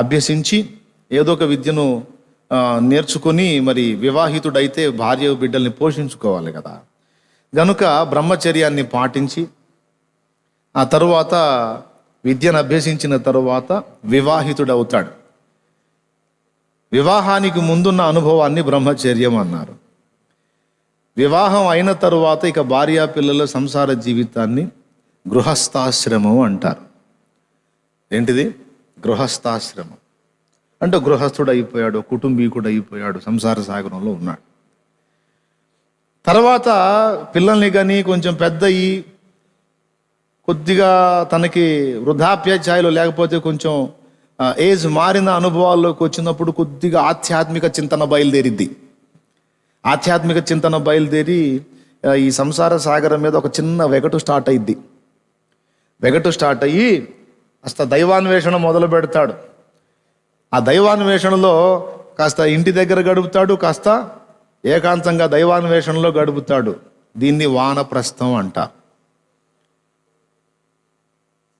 అభ్యసించి ఏదో ఒక విద్యను నేర్చుకొని మరి వివాహితుడైతే భార్య బిడ్డల్ని పోషించుకోవాలి కదా. గనుక బ్రహ్మచర్యాన్ని పాటించి ఆ తరువాత విద్యను అభ్యసించిన తరువాత వివాహితుడవుతాడు. వివాహానికి ముందున్న అనుభవాన్ని బ్రహ్మచర్యం అన్నారు. వివాహం అయిన తరువాత ఇక భార్యా పిల్లల సంసార జీవితాన్ని గృహస్థాశ్రమం అంటారు. ఏంటిది? గృహస్థాశ్రమం అంటే గృహస్థుడు అయిపోయాడు, కుటుంబీకుడు అయిపోయాడు, సంసార సాగరంలో ఉన్నాడు. తర్వాత పిల్లల్ని కానీ కొంచెం పెద్దయి కొద్దిగా తనకి వృద్ధాప్య ఛాయలో లేకపోతే కొంచెం ఏజ్ మారిన అనుభవాల్లోకి వచ్చినప్పుడు కొద్దిగా ఆధ్యాత్మిక చింతన బయలుదేరిద్ది. ఆధ్యాత్మిక చింతన బయలుదేరి ఈ సంసార సాగరం మీద ఒక చిన్న వెగటు స్టార్ట్ అయ్యిద్ది. వెగటు స్టార్ట్ అయ్యి కాస్త దైవాన్వేషణ మొదలు పెడతాడు. ఆ దైవాన్వేషణలో కాస్త ఇంటి దగ్గర గడుపుతాడు, కాస్త ఏకాంతంగా దైవాన్వేషణలో గడుపుతాడు. దీన్ని వానప్రస్థం అంటారు.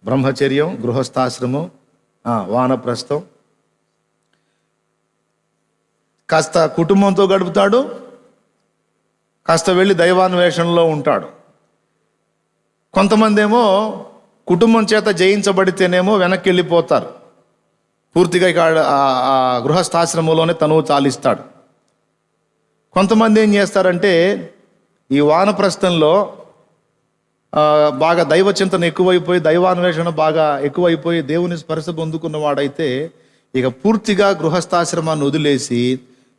బ్రహ్మచర్యం, గృహస్థాశ్రమం, వానప్రస్థం. కాస్త కుటుంబంతో గడుపుతాడు, కాస్త వెళ్ళి దైవాన్వేషణలో ఉంటాడు. కొంతమంది ఏమో కుటుంబం చేత జయించబడితేనేమో వెనక్కి వెళ్ళిపోతారు, పూర్తిగా ఇక ఆ గృహస్థాశ్రమంలోనే తనువు చాలిస్తాడు. కొంతమంది ఏం చేస్తారంటే ఈ వానప్రస్థంలో బాగా దైవ చింతన ఎక్కువైపోయి, దైవాన్వేషణ బాగా ఎక్కువైపోయి దేవుని స్పర్శ పొందుకున్న వాడైతే ఇక పూర్తిగా గృహస్థాశ్రమాన్ని వదిలేసి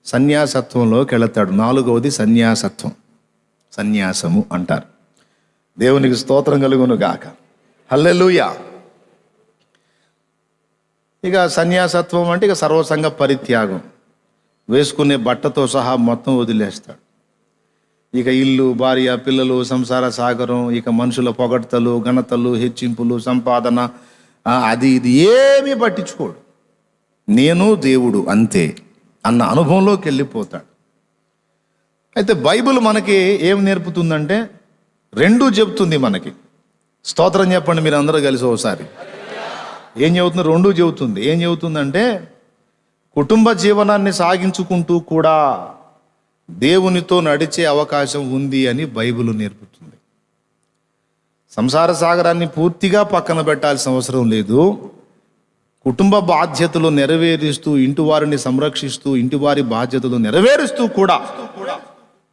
సన్యాసత్వంలోకి వెళతాడు. 4వది సన్యాసత్వం, సన్యాసము అంటారు. దేవునికి స్తోత్రం కలుగును గాక. హల్లెలూయా. ఇక సన్యాసత్వం అంటే ఇక సర్వసంగ పరిత్యాగం, వేసుకునే బట్టతో సహా మొత్తం వదిలేస్తాడు. ఇక ఇల్లు, భార్య, పిల్లలు, సంసార సాగరం, ఇక మనుషుల పొగడ్తలు, ఘనతలు, హెచ్చింపులు, సంపాదన, అది ఇది ఏమీ పట్టించుకోడు. నేను దేవుడు అంతే అన్న అనుభవంలోకి వెళ్ళిపోతాడు. అయితే బైబిల్ మనకి ఏం నేర్పుతుందంటే 2 చెబుతుంది మనకి. స్తోత్రం చెప్పండి మీరు అందరూ కలిసి ఒకసారి. ఏం చెబుతుంది? 2 చెబుతుంది. ఏం చెబుతుందంటే కుటుంబ జీవనాన్ని సాగించుకుంటూ కూడా దేవునితో నడిచే అవకాశం ఉంది అని బైబిల్ నేర్పుతుంది. సంసార సాగరాన్ని పూర్తిగా పక్కన పెట్టాల్సిన అవసరం లేదు. కుటుంబ బాధ్యతలు నెరవేరుస్తూ, ఇంటి వారిని సంరక్షిస్తూ, ఇంటి వారి బాధ్యతలు నెరవేరుస్తూ కూడా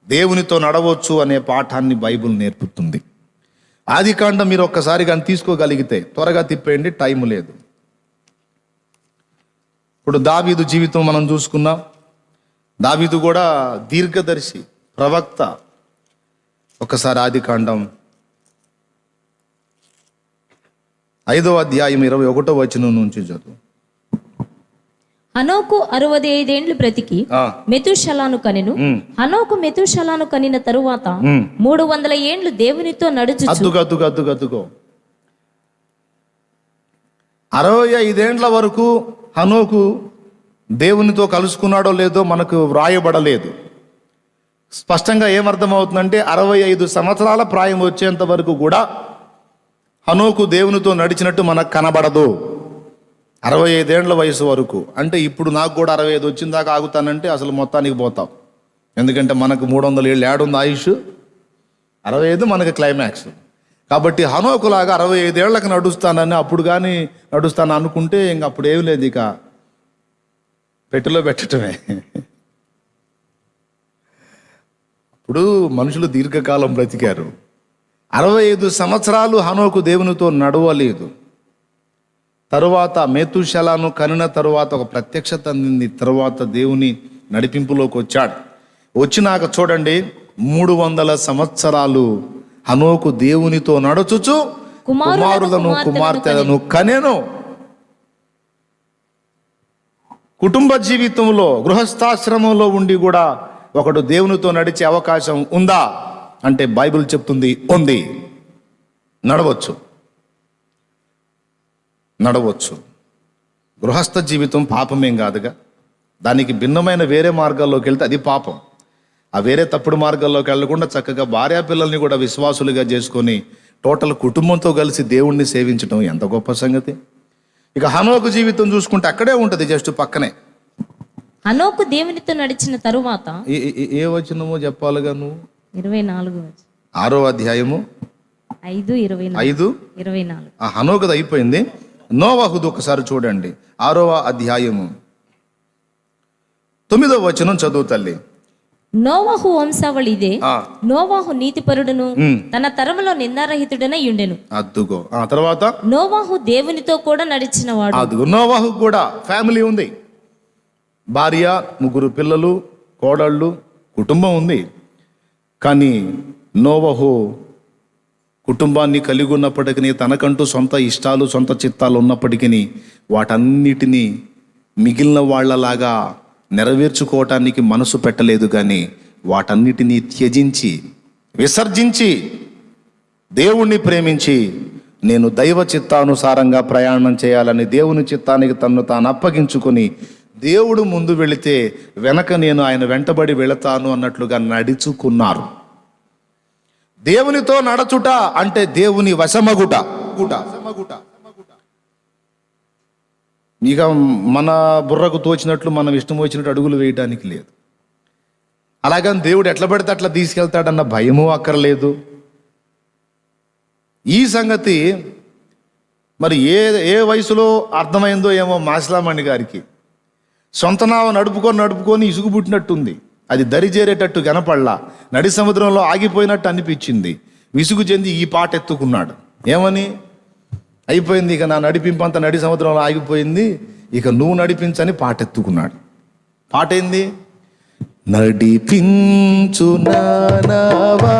దేవునితో నడవచ్చు అనే పాఠాన్ని బైబిల్ నేర్పుతుంది. ఆదికాండం మీరు ఒక్కసారి కానీ తీసుకోగలిగితే, త్వరగా తిప్పేయండి, టైం లేదు. ఇప్పుడు దావీదు జీవితం మనం చూసుకున్నాం. దావీదు కూడా దీర్ఘదర్శి, ప్రవక్త. ఒకసారి ఆదికాండం 5వ అధ్యాయం 21వ వచనం నుంచి చదువు.
హనోకు 65 ఏండ్లు బ్రతికి మెతూషలాను కనెను. హనోకు మెతూషలాను కనిన తరువాత 300 ఏండ్లు దేవునితో నడుచు.
అద్దుకో 65 ఏండ్ల వరకు హనోకు దేవునితో కలుసుకున్నాడో లేదో మనకు వ్రాయబడలేదు. స్పష్టంగా ఏమర్థమవుతుందంటే 65 సంవత్సరాల ప్రాయం వచ్చేంత వరకు కూడా హనోకు దేవునితో నడిచినట్టు మనకు కనబడదు. 65 ఏండ్ల వయసు వరకు అంటే ఇప్పుడు నాకు కూడా 65 వచ్చిన దాకా ఆగుతానంటే అసలు మొత్తానికి పోతాం. ఎందుకంటే మనకు 300 ఏళ్ళు ఏడుంది ఆయుష్, 65 మనకి క్లైమాక్స్. కాబట్టి హనోకులాగా 65 ఏళ్లకు నడుస్తానని అప్పుడు కానీ నడుస్తాను అనుకుంటే ఇంక అప్పుడు ఏమి లేదు, ఇక పెట్టెలో పెట్టడమే. ఇప్పుడు మనుషులు దీర్ఘకాలం బ్రతికారు. 65 సంవత్సరాలు హనోకు దేవునితో నడవలేదు. తరువాత మెతూషెలను కనిన తరువాత ఒక ప్రత్యక్షత అందింది. తరువాత దేవుని నడిపింపులోకి వచ్చాడు. వచ్చినాక చూడండి 300 సంవత్సరాలు హనోకు దేవునితో నడుచుచు కుమారులను కుమార్తెలను కనెను. కుటుంబ జీవితంలో గృహస్థాశ్రమంలో ఉండి కూడా ఒకడు దేవునితో నడిచే అవకాశం ఉందా అంటే బైబిల్ చెప్తుంది ఉంది. నడవచ్చు. గృహస్థ జీవితం పాపమేం కాదుగా. దానికి భిన్నమైన వేరే మార్గాల్లోకి వెళ్తే అది పాపం. ఆ వేరే తప్పుడు మార్గాల్లోకి వెళ్లకుండా చక్కగా భార్యా పిల్లల్ని కూడా విశ్వాసులుగా చేసుకొని టోటల్ కుటుంబంతో కలిసి దేవుణ్ణి సేవించడం ఎంత గొప్ప సంగతి. ఇక హనోకు జీవితం చూసుకుంటే అక్కడే ఉంటుంది, జస్ట్ పక్కనే.
హనోకు దేవునితో నడిచిన తరువాత
ఏ వచనమో చెప్పాలిగా నువ్వు?
24
6వ అధ్యాయము
5:24.
ఆ హనోకుది అయిపోయింది. నోవహుదు ఒకసారి చూడండి, 6వ అధ్యాయము 9వ వచనం చదువు తల్లి.
నోవహు వంశావళి ఇదే. నోవహు నీతిపరుడును తన తరములో నిందారహితుడనై ఉండెను.
అద్దుగో. ఆ తర్వాత
నోవహు దేవునితో కూడా నడిచిన వాడు.
అదుగో, నోవహు కూడా ఫ్యామిలీ ఉంది, భార్య, 3 పిల్లలు, కోడళ్ళు, కుటుంబం ఉంది. కానీ నోవహు కుటుంబాన్ని కలిగి ఉన్నప్పటికీ, తనకంటూ సొంత ఇష్టాలు సొంత చిత్తాలు ఉన్నప్పటికీ వాటన్నిటినీ మిగిలిన వాళ్ళలాగా నెరవేర్చుకోవటానికి మనసు పెట్టలేదు. కానీ వాటన్నిటినీ త్యజించి విసర్జించి దేవుణ్ణి ప్రేమించి నేను దైవ చిత్తానుసారంగా ప్రయాణం చేయాలని దేవుని చిత్తానికి తన్ను తాను అప్పగించుకొని దేవుడు ముందు వెళితే వెనక నేను ఆయన వెంటబడి వెళతాను అన్నట్లుగా నడుచుకున్నారు. దేవునితో నడచుట అంటే దేవుని వశమగుట. ఇక మన బుర్రకు తోచినట్లు మనం ఇష్టం వచ్చినట్టు అడుగులు వేయడానికి లేదు. అలాగని దేవుడు ఎట్లా పడితే అట్లా తీసుకెళ్తాడన్న భయము అక్కర్లేదు. ఈ సంగతి మరి ఏ వయసులో అర్థమైందో ఏమో మాసిలామణి గారికి. సొంత నావ నడుపుకొని ఇసుగు పుట్టినట్టుంది. అది దరిచేరేటట్టు కనపడలా. నడి సముద్రంలో ఆగిపోయినట్టు అనిపించింది. విసుగు చెంది ఈ పాట ఎత్తుకున్నాడు. ఏమని? అయిపోయింది, ఇక నా నడిపింపంత నడి సముద్రంలో ఆగిపోయింది, ఇక నువ్వు నడిపించని పాట ఎత్తుకున్నాడు. పాట ఏంది? నడిపించు నావా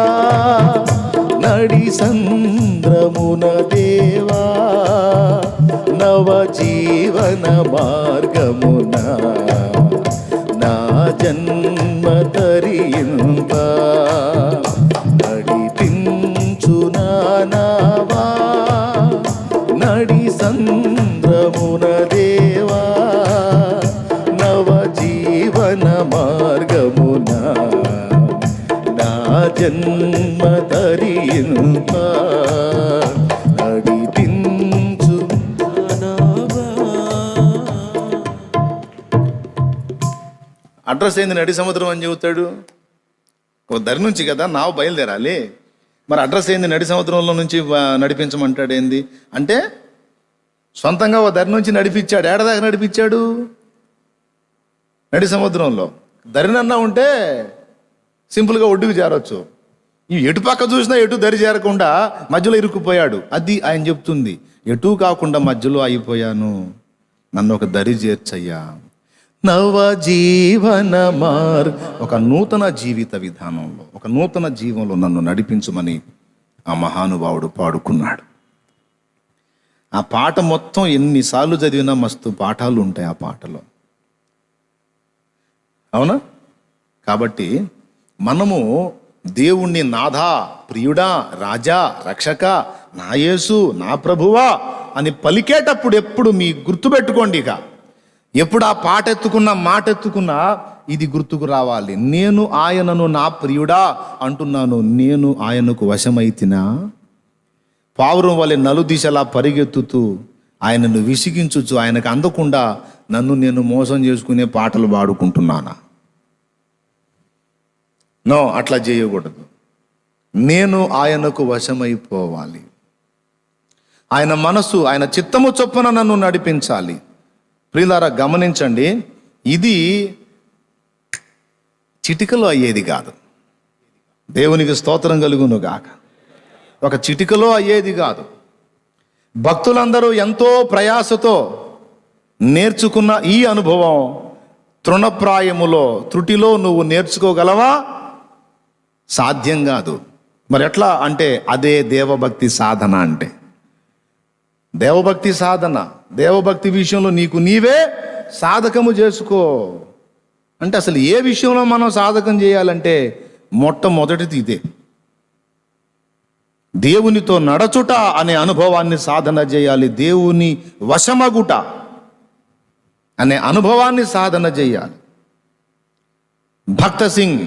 నడి సంద్రమున దేవా నవ జీవన మార్గమున నా జన్మ తరింప నడిపించు నావా నడి సంద్రమున దేవా నవ జీవన మార్గమున నా జన్మ తరింప నడిపించు నావా. అడ్రస్ ఏంది? నడి సముద్రం అని చెబుతాడు. ఓ దరి నుంచి కదా నావ బయలుదేరాలి. మరి అడ్రస్ ఏంది? నడి సముద్రంలో నుంచి నడిపించమంటాడు. ఏంది అంటే సొంతంగా ఓ దరి నుంచి నడిపించాడు. ఏడదాకా నడిపించాడు? నడి సముద్రంలో. దరినన్నా ఉంటే సింపుల్గా ఒడ్డుకు చేరొచ్చు. ఈ ఎటు పక్క చూసినా ఎటు దరి చేరకుండా మధ్యలో ఇరుక్కుపోయాడు. అది ఆయన చెప్తుంది. ఎటు కాకుండా మధ్యలో అయిపోయాను, నన్ను ఒక దరి చేర్చయ్యా. నవ జీవన ఒక నూతన జీవిత విధానంలో, ఒక నూతన జీవంలో నన్ను నడిపించుమని ఆ మహానుభావుడు పాడుకున్నాడు. ఆ పాట మొత్తం ఎన్నిసార్లు చదివినా మస్తు పాఠాలు ఉంటాయి ఆ పాటలో. అవునా? కాబట్టి మనము దేవుణ్ణి నాథా, ప్రియుడా, రాజా, రక్షక, నా యేసు, నా ప్రభువా అని పలికేటప్పుడు ఎప్పుడు మీ గుర్తుపెట్టుకోండి. ఇక ఎప్పుడు ఆ పాట ఎత్తుకున్నా, మాట ఎత్తుకున్నా ఇది గుర్తుకు రావాలి. నేను ఆయనను నా ప్రియుడా అంటున్నాను, నేను ఆయనకు వశమైతినా? పావురం వలె నలుదిశలా పరిగెత్తుతూ ఆయనను విసిగించుచు ఆయనకు అందకుండా నన్ను నేను మోసం చేసుకునే పాటలు పాడుకుంటున్నానా? నో, అట్లా చేయకూడదు. నేను ఆయనకు వశమైపోవాలి. ఆయన మనసు, ఆయన చిత్తము చొప్పున నన్ను నడిపించాలి. ప్రియులారా గమనించండి, ఇది చిటికలో అయ్యేది కాదు. దేవునికి స్తోత్రం కలుగును గాక. ఒక చిటికలో అయ్యేది కాదు. భక్తులందరూ ఎంతో ప్రయాసతో నేర్చుకున్న ఈ అనుభవం తృణప్రాయములో, త్రుటిలో నువ్వు నేర్చుకోగలవా? సాధ్యం కాదు. మరి ఎట్లా అంటే అదే దేవభక్తి సాధన. అంటే దేవభక్తి సాధన, దేవభక్తి విషయంలో నీకు నీవే సాధకము చేసుకో. అంటే అసలు ఏ విషయంలో మనం సాధకం చేయాలంటే మొట్టమొదటిది ఇదే, దేవునితో నడచుట అనే అనుభవాన్ని సాధన చేయాలి. దేవుని వశమగుట అనే అనుభవాన్ని సాధన చేయాలి. భక్త సింగ్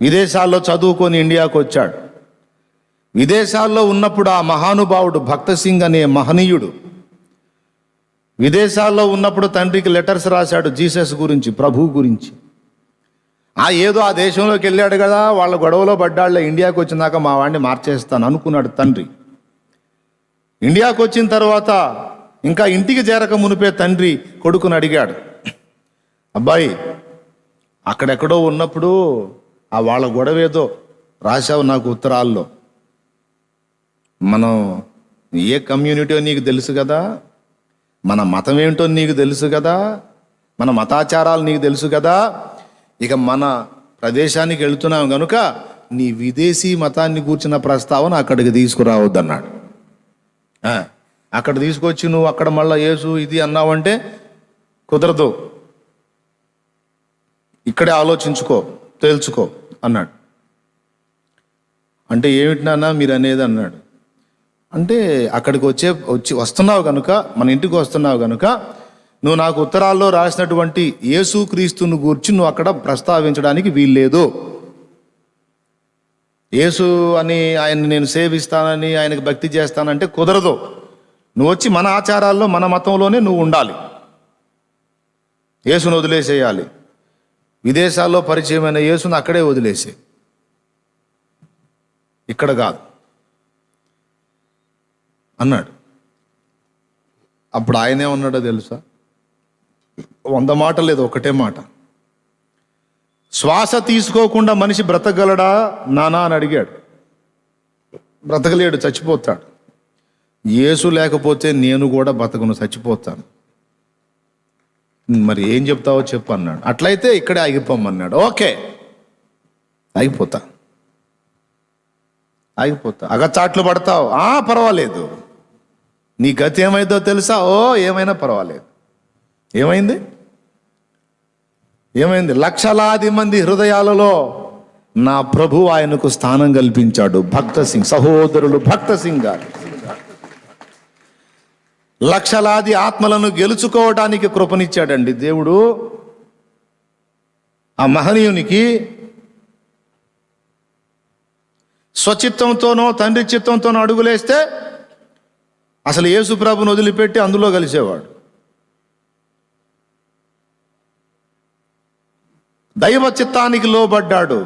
విదేశాల్లో చదువుకొని ఇండియాకు వచ్చాడు. విదేశాల్లో ఉన్నప్పుడు ఆ మహానుభావుడు భక్త సింగ్ అనే మహనీయుడు విదేశాల్లో ఉన్నప్పుడు తండ్రికి లెటర్స్ రాశాడు జీసస్ గురించి, ప్రభువు గురించి. ఏదో ఆ దేశంలోకి వెళ్ళాడు కదా, వాళ్ళ గొడవలో పడ్డాళ్ళ, ఇండియాకి వచ్చినాక మా వాడిని మార్చేస్తాను అనుకున్నాడు తండ్రి. ఇండియాకు వచ్చిన తర్వాత ఇంకా ఇంటికి చేరక మునిపే తండ్రి కొడుకుని అడిగాడు, అబ్బాయి అక్కడెక్కడో ఉన్నప్పుడు వాళ్ళ గొడవ ఏదో రాశావు నాకు ఉత్తరాల్లో, మనం ఏ కమ్యూనిటీ నీకు తెలుసు కదా, మన మతం ఏంటో నీకు తెలుసు కదా, మన మతాచారాలు నీకు తెలుసు కదా, ఇక మన ప్రదేశానికి వెళుతున్నాం కనుక నీ విదేశీ మతాన్ని కూర్చున్న ప్రస్తావన అక్కడికి తీసుకురావద్దన్నాడు. అక్కడ తీసుకొచ్చి నువ్వు అక్కడ మళ్ళీ యేసు ఇది అన్నావంటే కుదరదు, ఇక్కడే ఆలోచించుకో, తేల్చుకో అన్నాడు. అంటే ఏమిటి నాన్న మీరు అనేది అన్నాడు. అంటే అక్కడికి వస్తున్నావు కనుక, మన ఇంటికి వస్తున్నావు కనుక నువ్వు నాకు ఉత్తరాల్లో రాసినటువంటి యేసుక్రీస్తును గూర్చి నువ్వు అక్కడ ప్రస్తావించడానికి వీల్లేదు. యేసు అని ఆయన్ని నేను సేవిస్తానని ఆయనకు భక్తి చేస్తానంటే కుదరదు. నువ్వు వచ్చి మన ఆచారాల్లో మన మతంలోనే నువ్వు ఉండాలి, యేసును వదిలేసేయాలి. విదేశాల్లో పరిచయమైన యేసును అక్కడే వదిలేసే, ఇక్కడ కాదు అన్నాడు. అప్పుడు ఆయనే ఉన్నాడో తెలుసా, 100 మాట లేదు, ఒకటే మాట. శ్వాస తీసుకోకుండా మనిషి బ్రతకగలడా నానా అని అడిగాడు. బ్రతకలేడు, చచ్చిపోతాడు. యేసు లేకపోతే నేను కూడా బతకను, చచ్చిపోతాను. మరి ఏం చెప్తావో చెప్పు అన్నాడు. అట్లయితే ఇక్కడే ఆగిపోమన్నాడు. ఓకే, ఆగిపోతా. అగచాట్లు పడతావు, పర్వాలేదు. నీ గతి ఏమైందో తెలుసా? ఏమైనా పర్వాలేదు. ఏమైంది? లక్షలాది మంది హృదయాలలో నా ప్రభు ఆయనకు స్థానం కల్పించాడు. భక్త సింగ్ సహోదరులు, భక్త సింగ్ గారు లక్షలాది ఆత్మలను గెలుచుకోవడానికి కృపనిచ్చాడండి దేవుడు. ఆ మహనీయునికి స్వచిత్తంతోనో తండ్రి చిత్తంతోనో అడుగులేస్తే అసలు యేసు ప్రభుని వదిలిపెట్టి అందులో కలిసేవాడు. దైవ చిత్తానికి లోబడ్డాడు.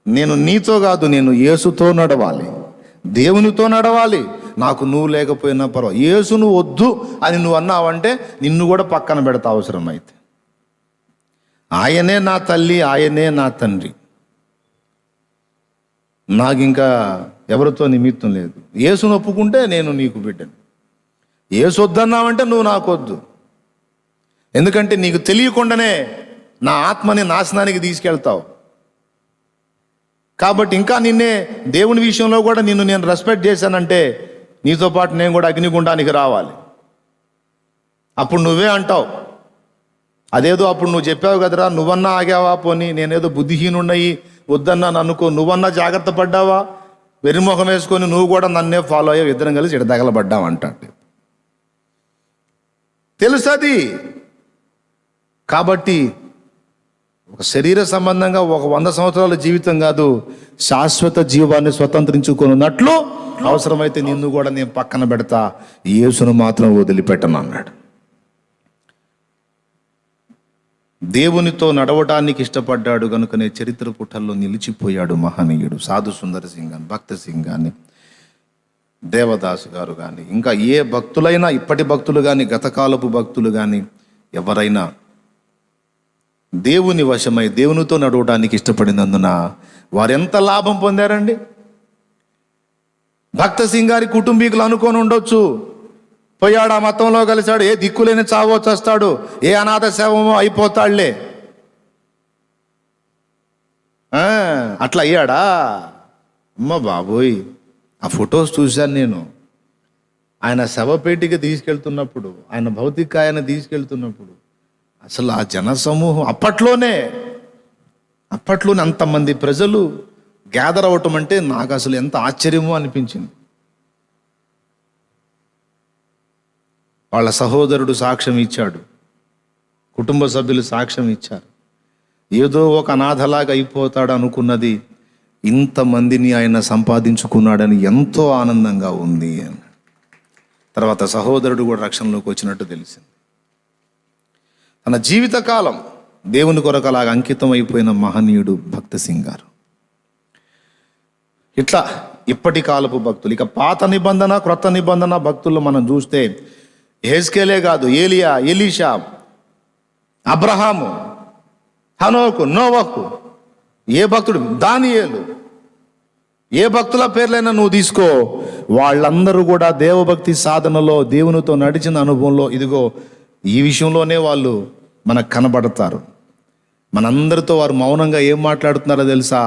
నేను నీతో కాదు, నేను యేసుతో నడవాలి, దేవునితో నడవాలి. నాకు నువ్వు లేకపోయినా పర్వాలేదు, యేసును వద్దు అని నువ్వు అన్నావంటే నిన్ను కూడా పక్కన పెడతా అవసరమైతే. ఆయనే నా తల్లి, ఆయనే నా తండ్రి, నాకు ఇంకా ఎవరితో నిమిత్తం లేదు. యేసును ఒప్పుకుంటే నేను నీకు బిడ్డను, యేసు వద్దన్నావంటే నువ్వు నాకు వద్దు. ఎందుకంటే నీకు తెలియకుండానే నా ఆత్మని నాశనానికి తీసుకెళ్తావు. కాబట్టి ఇంకా నిన్నే దేవుని విషయంలో కూడా నిన్ను నేను రెస్పెక్ట్ చేశానంటే నీతో పాటు నేను కూడా అగ్నిగుండానికి రావాలి. అప్పుడు నువ్వే అంటావు, అదేదో అప్పుడు నువ్వు చెప్పావు కదరా, నువ్వన్నా ఆగావా, పోనీ నేనేదో బుద్ధిహీనున్నయి వద్దన్నాను అనుకో, నువ్వన్నా జాగ్రత్త పడ్డావా, వెరిమొహం వేసుకొని నువ్వు కూడా నన్నే ఫాలో అయ్యావు, ఇద్దరం కలిసి ఇక్కడ తగలబడ్డావంటే తెలుసది. కాబట్టి ఒక శరీర సంబంధంగా ఒక 100 సంవత్సరాల జీవితం కాదు, శాశ్వత జీవాన్ని స్వతంత్రించుకున్నట్లు అవసరమైతే నిన్ను కూడా నేను పక్కన పెడతా, యేసును మాత్రం వదిలిపెట్టను అన్నాడు. దేవునితో నడవటానికి ఇష్టపడ్డాడు కనుకనే చరిత్ర పుటల్లో నిలిచిపోయాడు మహనీయుడు. సాధు సుందర్ సింగ్ కానీ, భక్త సింగ్ కానీ, దేవదాసు గారు కానీ, ఇంకా ఏ భక్తులైనా, ఇప్పటి భక్తులు కానీ, గతకాలపు భక్తులు కానీ, ఎవరైనా దేవుని వశమై దేవునితో నడవడానికి ఇష్టపడినందున వారెంత లాభం పొందారండి. భక్త సింగ్ గారి కుటుంబీకులు అనుకొని ఉండొచ్చు, పోయాడు ఆ మతంలో కలిశాడు, ఏ దిక్కులేని చావో చస్తాడు, ఏ అనాథ శవమో అయిపోతాడులే, అట్లా అయ్యాడా? అమ్మ బాబోయ్, ఆ ఫొటోస్ చూశాను నేను. ఆయన శవపేటికి తీసుకెళ్తున్నప్పుడు, ఆయన భౌతికాయాన్ని తీసుకెళ్తున్నప్పుడు అసలు ఆ జనసమూహం అప్పట్లోనే అంతమంది ప్రజలు గ్యాదర్ అవ్వటం అంటే నాకు అసలు ఎంత ఆశ్చర్యమో అనిపించింది. వాళ్ళ సహోదరుడు సాక్ష్యం ఇచ్చాడు, కుటుంబ సభ్యులు సాక్ష్యం ఇచ్చారు. ఏదో ఒక అనాథలాగా అయిపోతాడు అనుకున్నది ఇంతమందిని ఆయన సంపాదించుకున్నాడని ఎంతో ఆనందంగా ఉంది. తర్వాత సహోదరుడు కూడా రక్షణలోకి వచ్చినట్టు తెలిసింది. తన జీవితకాలం దేవుని కొరకు అలాగా అంకితం అయిపోయిన మహనీయుడు భక్త సింగ్ గారు. ఇట్లా ఇప్పటి కాలపు భక్తులు, ఇక పాత నిబంధన క్రొత్త నిబంధన భక్తుల్లో మనం చూస్తే యెహెజ్కేలే కాదు, ఏలియా, ఎలీషా, అబ్రహాము, హనోకు, నోవహు, ఏ భక్తుడు, దానియేలు, ఏ భక్తుల పేర్లైనా నువ్వు తీసుకో, వాళ్ళందరూ కూడా దేవభక్తి సాధనలో దేవునితో నడిచిన అనుభవంలో ఇదిగో ఈ విషయంలోనే వాళ్ళు మనకు కనబడతారు. మనందరితో వారు మౌనంగా ఏం మాట్లాడుతున్నారో తెలుసా?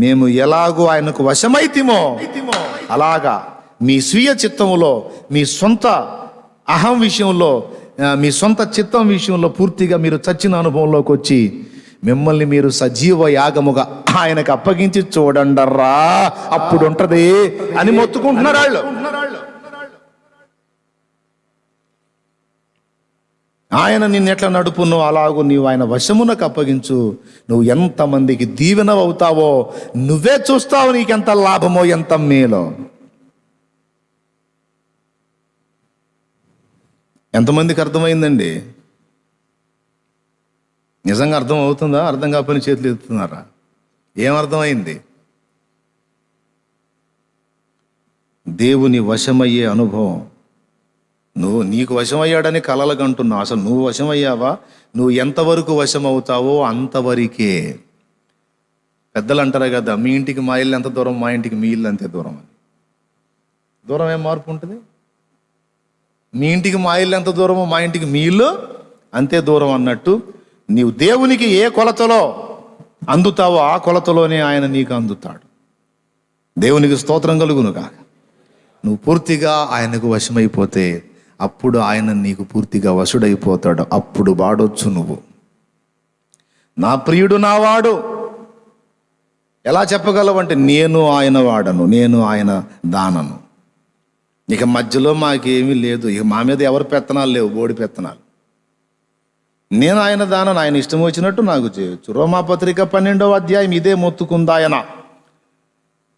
మేము ఎలాగో ఆయనకు వశమైతిమో అలాగా మీ స్వీయ చిత్తంలో, మీ సొంత అహం విషయంలో, మీ సొంత చిత్తం విషయంలో పూర్తిగా మీరు చచ్చిన అనుభవంలోకి వచ్చి మిమ్మల్ని మీరు సజీవ యాగముగా ఆయనకు అప్పగించి చూడండర్రా, అప్పుడు ఉంటది అని మొత్తుకుంటున్నారు వాళ్ళు. ఆయన నిన్నెట్లా నడుపునో అలాగూ నీవు ఆయన వశమునకు అప్పగించు. నువ్వు ఎంతమందికి దీవెన అవుతావో నువ్వే చూస్తావు, నీకెంత లాభమో ఎంత మేలో. ఎంతమందికి అర్థమైందండి? నిజంగా అర్థం అవుతుందా? అర్థం కాకపోయిన చేతులు ఎత్తుతున్నారా? ఏం అర్థమైంది? దేవుని వశమయ్యే అనుభవం. నీకు వశమయ్యాడని కలలకు అంటున్నావు, అసలు నువ్వు వశమయ్యావా? నువ్వు ఎంతవరకు వశమవుతావో అంతవరకే. పెద్దలు అంటారు కదా, మీ ఇంటికి మా ఇల్లు ఎంత దూరం, మా ఇంటికి మీ ఇల్లు అంతే దూరం అని. దూరం ఏం మార్పు ఉంటుంది? మీ ఇంటికి మా ఇల్లు ఎంత దూరమో మా ఇంటికి మీ ఇల్లు అంతే దూరం అన్నట్టు నీవు దేవునికి ఏ కొలతలో అందుతావో ఆ కొలతలోనే ఆయన నీకు అందుతాడు. దేవునికి స్తోత్రం కలుగును కాక. నువ్వు పూర్తిగా ఆయనకు వశమైపోతే అప్పుడు ఆయన నీకు పూర్తిగా వశుడైపోతాడు. అప్పుడు వాడొచ్చు నువ్వు. నా ప్రియుడు నా వాడు ఎలా చెప్పగలవంటే, నేను ఆయన వాడను, నేను ఆయన దానను. ఇక మధ్యలో మాకేమీ లేదు, ఇక మా మీద ఎవరు పెత్తనాలు లేవు, బోడి పెత్తనాలు. నేను ఆయన దానను, ఆయన ఇష్టం వచ్చినట్టు నాకు చేయొచ్చు. రోమాపత్రిక 12వ అధ్యాయం ఇదే మొత్తుకుందాయన.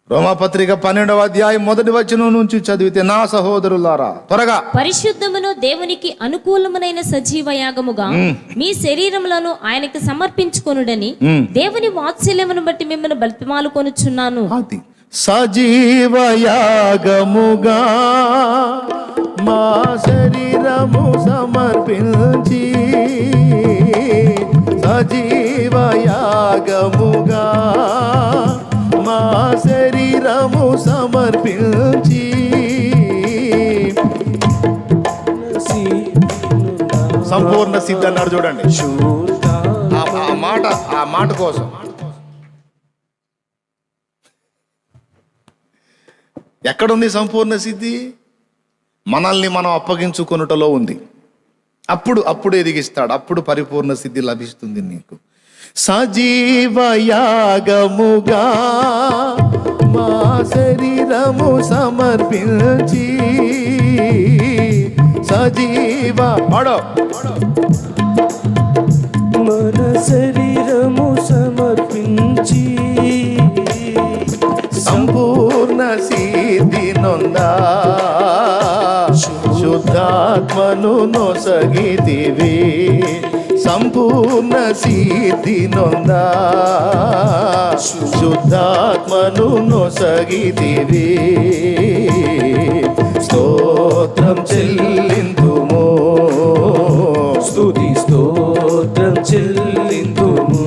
రోమాపత్రిక 12వ అధ్యాయం 1వ వచనం నుంచి చదివితే, నా సహోదరులారా త్వరగా
పరిశుద్ధమును దేవునికి అనుకూలమైన సజీవ యాగముగా మీ శరీరములను ఆయనకి సమర్పించుకొనుడని దేవుని వాత్సల్యమును బట్టి మిమ్మల్ని బతిమాలు కొనుచున్నాను.
సజీవ యాగముగా మా శరీరము సమర్పించి, సజీవ యాగముగా మా శరీరము సమర్పించి, సంపూర్ణ సిద్ధి అన్నాడు చూడండి. ఆ మాట కోసం ఎక్కడుంది సంపూర్ణ సిద్ధి? మనల్ని మనం అప్పగించుకొనుటలో ఉంది. అప్పుడు ఎదిగిస్తాడు, అప్పుడు పరిపూర్ణ సిద్ధి లభిస్తుంది నీకు. సజీవ యాగముగా మా శరీరము సమర్పించి, సజీవ
మన శరీరము సమర్పించి,
సంపూర్ణ సిద్ధి నొందా శుద్ధాత్మను నొసగితివి. సంపూర్ణ సిద్ధి నొందా శుద్ధాత్మను నొసగితివి. స్తోత్రం చెల్లింతుము,
స్తుతి స్తోత్రం చెల్లింతుము.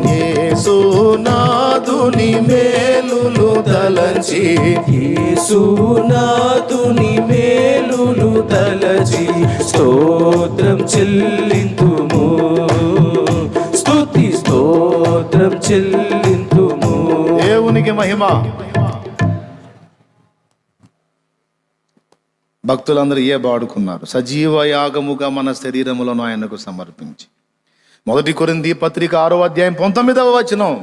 యేసునాథుని మేలులు తలంచి,
యేసునాథుని మేలులు తలచి స్తోత్రం చెల్లింతుము, స్తుతి స్తోత్రం చెల్లింతుము.
దేవునికి మహిమ. భక్తులందరూ వాడుకున్నారు? సజీవ యాగముగా మన శరీరములను ఆయనకు సమర్పించి. 1 కొరింథీ పత్రిక 6వ అధ్యాయం 19వ వచనం.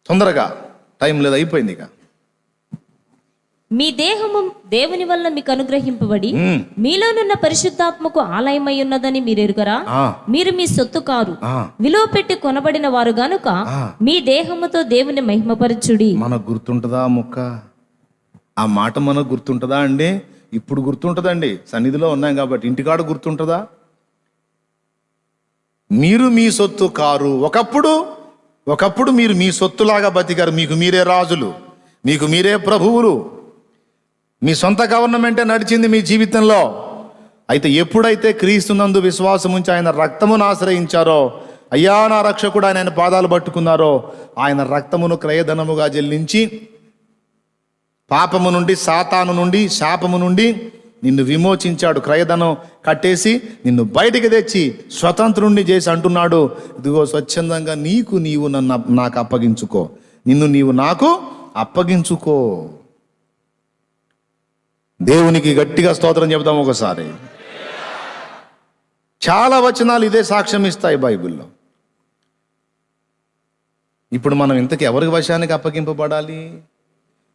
తొందరగా, టైం లేదు, అయిపోయింది ఇక.
మీ దేహము దేవుని వల్ల మీకు అనుగ్రహింపబడి మీలోనున్న పరిశుద్ధాత్మకు ఆలయమై ఉన్నదని మీరు ఎరుగరా? మీరు మీ సొత్తు కారు, విలువ పెట్టి కొనబడిన వారు గనుక మీ దేహముతో దేవుని మహిమపరచుడి.
మనకు గుర్తుంటుందా ముక్క? ఆ మాట మనకు గుర్తుంటుందా అండి? ఇప్పుడు గుర్తుంటుందండి, సన్నిధిలో ఉన్నాం కాబట్టి. ఇంటికాడ గుర్తుంటుందా? మీరు మీ సొత్తు కారు. ఒకప్పుడు మీరు మీ సొత్తులాగా బతికారు. మీకు మీరే రాజులు, మీకు మీరే ప్రభువులు, మీ సొంత గవర్నమెంటే నడిచింది మీ జీవితంలో. అయితే ఎప్పుడైతే క్రీస్తునందు విశ్వాసం ఉంచి ఆయన రక్తమును ఆశ్రయించారో, అయ్యా నా రక్షకుడు ఆయన పాదాలు పట్టుకున్నారో, ఆయన రక్తమును క్రయధనముగా చెల్లించి పాపము నుండి, సాతాను నుండి, శాపము నుండి నిన్ను విమోచించాడు. క్రయధనం కట్టేసి నిన్ను బయటికి తెచ్చి స్వతంత్రుణ్ణి చేసి అంటున్నాడు, ఇదిగో స్వచ్ఛందంగా నీవు నాకు అప్పగించుకో, నిన్ను నీవు నాకు అప్పగించుకో. దేవునికి గట్టిగా స్తోత్రం చెబుదాం ఒకసారి. చాలా వచనాలు ఇదే సాక్ష్యం ఇస్తాయి బైబిల్లో. ఇప్పుడు మనం ఇంతకీ ఎవరికి వశానికి అప్పగింపబడాలి?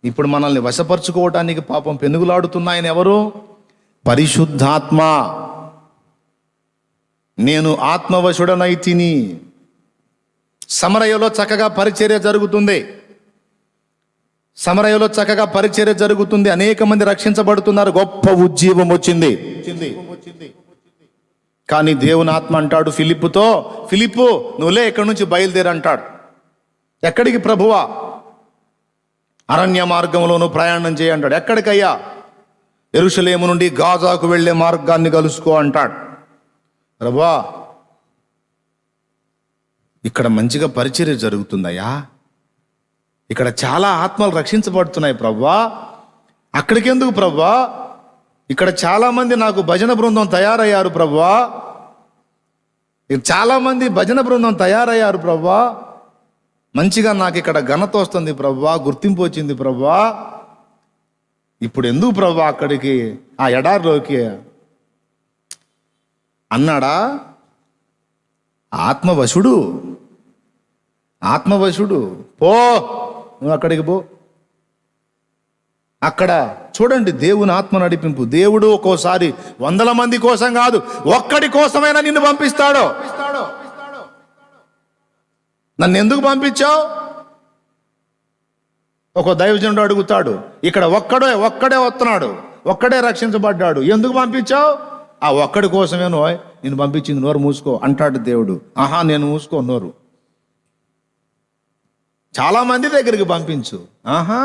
ఇప్పుడు మనల్ని వశపరుచుకోవటానికి పాపం పెనుగులాడుతున్నాయని ఎవరు? పరిశుద్ధాత్మ. నేను ఆత్మవశుడనైతిని. సమరయలో చక్కగా పరిచర్య జరుగుతుంది. సమరయలో చక్కగా పరిచర్య జరుగుతుంది. అనేక మంది రక్షించబడుతున్నారు. గొప్ప ఉజ్జీవం వచ్చింది. కానీ దేవుని ఆత్మ అంటాడు ఫిలిప్పుతో, ఫిలిప్పు నువ్వులే ఎక్కడి నుంచి బయలుదేరంటాడు. ఎక్కడికి ప్రభువా? అరణ్య మార్గంలోనూ ప్రయాణం చేయంటాడు. ఎక్కడికయ్యా? యెరూషలేము నుండి గాజాకు వెళ్ళే మార్గాన్ని కలుసుకో అంటాడు. ప్రభువా ఇక్కడ మంచిగా పరిచర్య జరుగుతుందయ్యా, ఇక్కడ చాలా ఆత్మలు రక్షించబడుతున్నాయి ప్రభువా, అక్కడికి ఎందుకు ప్రభువా? ఇక్కడ చాలా మంది నాకు భజన బృందం తయారయ్యారు ప్రభువా, చాలా మంది భజన బృందం తయారయ్యారు ప్రభువా, మంచిగా నాకు ఇక్కడ ఘనత వస్తుంది ప్రభువా, గుర్తింపు వచ్చింది ప్రభువా, ఇప్పుడు ఎందుకు ప్రభువా అక్కడికి, ఆ ఎడారిలోకి అన్నాడా? ఆత్మవశుడు పో, నువ్వు అక్కడికి పో. అక్కడ చూడండి దేవుని ఆత్మ నడిపింపు. దేవుడు ఒక్కోసారి 100 మంది కోసం కాదు, ఒక్కడి కోసమైనా నిన్ను పంపిస్తాడు. నన్ను ఎందుకు పంపించావు? ఒక దైవజనుడు అడుగుతాడు, ఇక్కడ ఒక్కడే వస్తున్నాడు, ఒక్కడే రక్షించబడ్డాడు, ఎందుకు పంపించావు? ఆ ఒక్కడి కోసమే నిన్ను పంపించింది, నోరు మూసుకో అంటాడు దేవుడు. ఆహా నేను మూసుకో నోరు, చాలా మంది దగ్గరికి పంపించు. ఆహా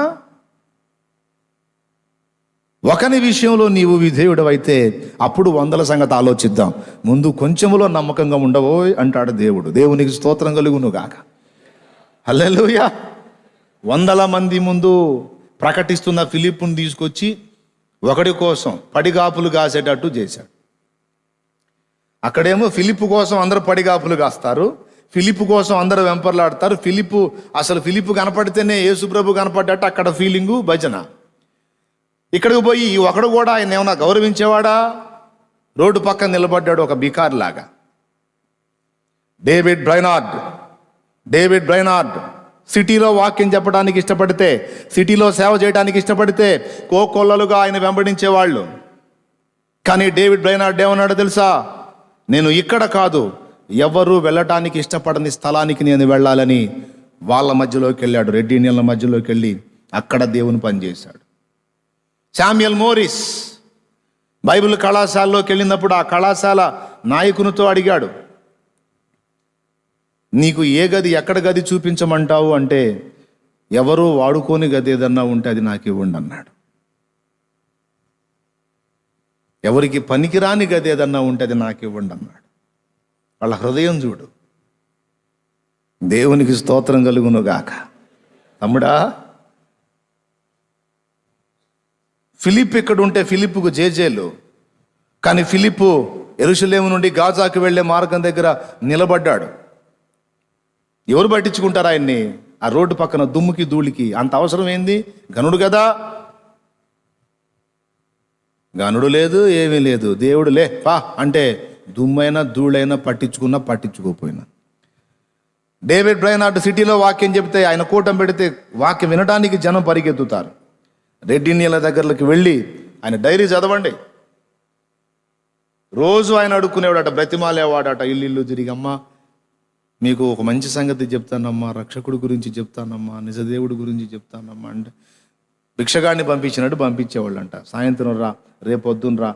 ఒకని విషయంలో నీవు విధేయుడు అయితే అప్పుడు 100ల సంగతి ఆలోచిద్దాం, ముందు కొంచెములో నమ్మకంగా ఉండవో అంటాడు దేవుడు. దేవునికి స్తోత్రం కలుగును గాక. హల్లెలూయా. 100ల మంది ముందు ప్రకటిస్తున్న ఫిలిప్పుని తీసుకొచ్చి ఒకడి కోసం పడిగాపులు కాసేటట్టు చేశాడు. అక్కడేమో ఫిలిప్పు కోసం అందరూ పడిగాపులు కాస్తారు, ఫిలిప్పు కోసం అందరూ వెంపర్లాడతారు. ఫిలిప్పు కనపడితేనే యేసుప్రభు కనపడ్డట్టు అక్కడ ఫీలింగు, భజన. ఇక్కడికి పోయి ఒకడు కూడా ఆయన ఏమన్నా గౌరవించేవాడా? రోడ్డు పక్కన నిలబడ్డాడు ఒక బికార్ లాగా. డేవిడ్ బ్రైనార్డ్ సిటీలో వాక్యం చెప్పడానికి ఇష్టపడితే, సిటీలో సేవ చేయడానికి ఇష్టపడితే కోకొల్లలుగా ఆయన వెంబడించేవాళ్ళు. కానీ డేవిడ్ బ్రైనార్డ్ ఏమన్నాడో తెలుసా? నేను ఇక్కడ కాదు, ఎవరు వెళ్ళటానికి ఇష్టపడని స్థలానికి నేను వెళ్ళాలని వాళ్ళ మధ్యలోకి వెళ్ళాడు. రెడ్డి నీళ్ళ మధ్యలోకి వెళ్ళి అక్కడ దేవుని పనిచేశాడు. శామ్యుయల్ మోరిస్ బైబిల్ కళాశాలలోకి వెళ్ళినప్పుడు ఆ కళాశాల నాయకునితో అడిగాడు, నీకు ఏ గది, ఎక్కడ గది చూపించమంటావు అంటే, ఎవరు వాడుకోని గది ఏదన్నా ఉంటే అది నాకు ఇవ్వండి అన్నాడు. ఎవరికి పనికిరాని గది ఏదన్నా ఉంటే అది నాకు ఇవ్వండి అన్నాడు. వాళ్ళ హృదయం చూడు. దేవునికి స్తోత్రం కలుగును గాక. తమ్ముడా, ఫిలిప్ ఇక్కడ ఉంటే ఫిలిప్పుకు జేజేలు, కానీ ఫిలిప్పు యెరూషలేము నుండి గాజాకు వెళ్ళే మార్గం దగ్గర నిలబడ్డాడు. ఎవరు పట్టించుకుంటారు ఆయన్ని? ఆ రోడ్డు పక్కన దుమ్ముకి ధూళికి అంత అవసరం ఏంది? గనుడు కదా. గనుడు లేదు, ఏమీ లేదు. దేవుడు లే పా అంటే దుమ్మైనా ధూళైనా పట్టించుకోపోయినా. డేవిడ్ బ్రైనార్డ్ సిటీలో వాక్యం చెప్తే, ఆయన కూటం పెడితే వాక్యం వినడానికి జనం పరిగెత్తుతారు. రెడ్డి నీళ్ళ దగ్గరకి వెళ్ళి ఆయన డైరీ చదవండి. రోజు ఆయన అడుక్కునేవాడట, బ్రతిమాలేవాడట, ఇల్లు తిరిగి, అమ్మా మీకు ఒక మంచి సంగతి చెప్తానమ్మా, రక్షకుడి గురించి చెప్తానమ్మా, నిజదేవుడి గురించి చెప్తానమ్మా అంటే భిక్షగాడిని పంపించినట్టు పంపించేవాళ్ళంట. సాయంత్రం రా, రేపొద్దున రా,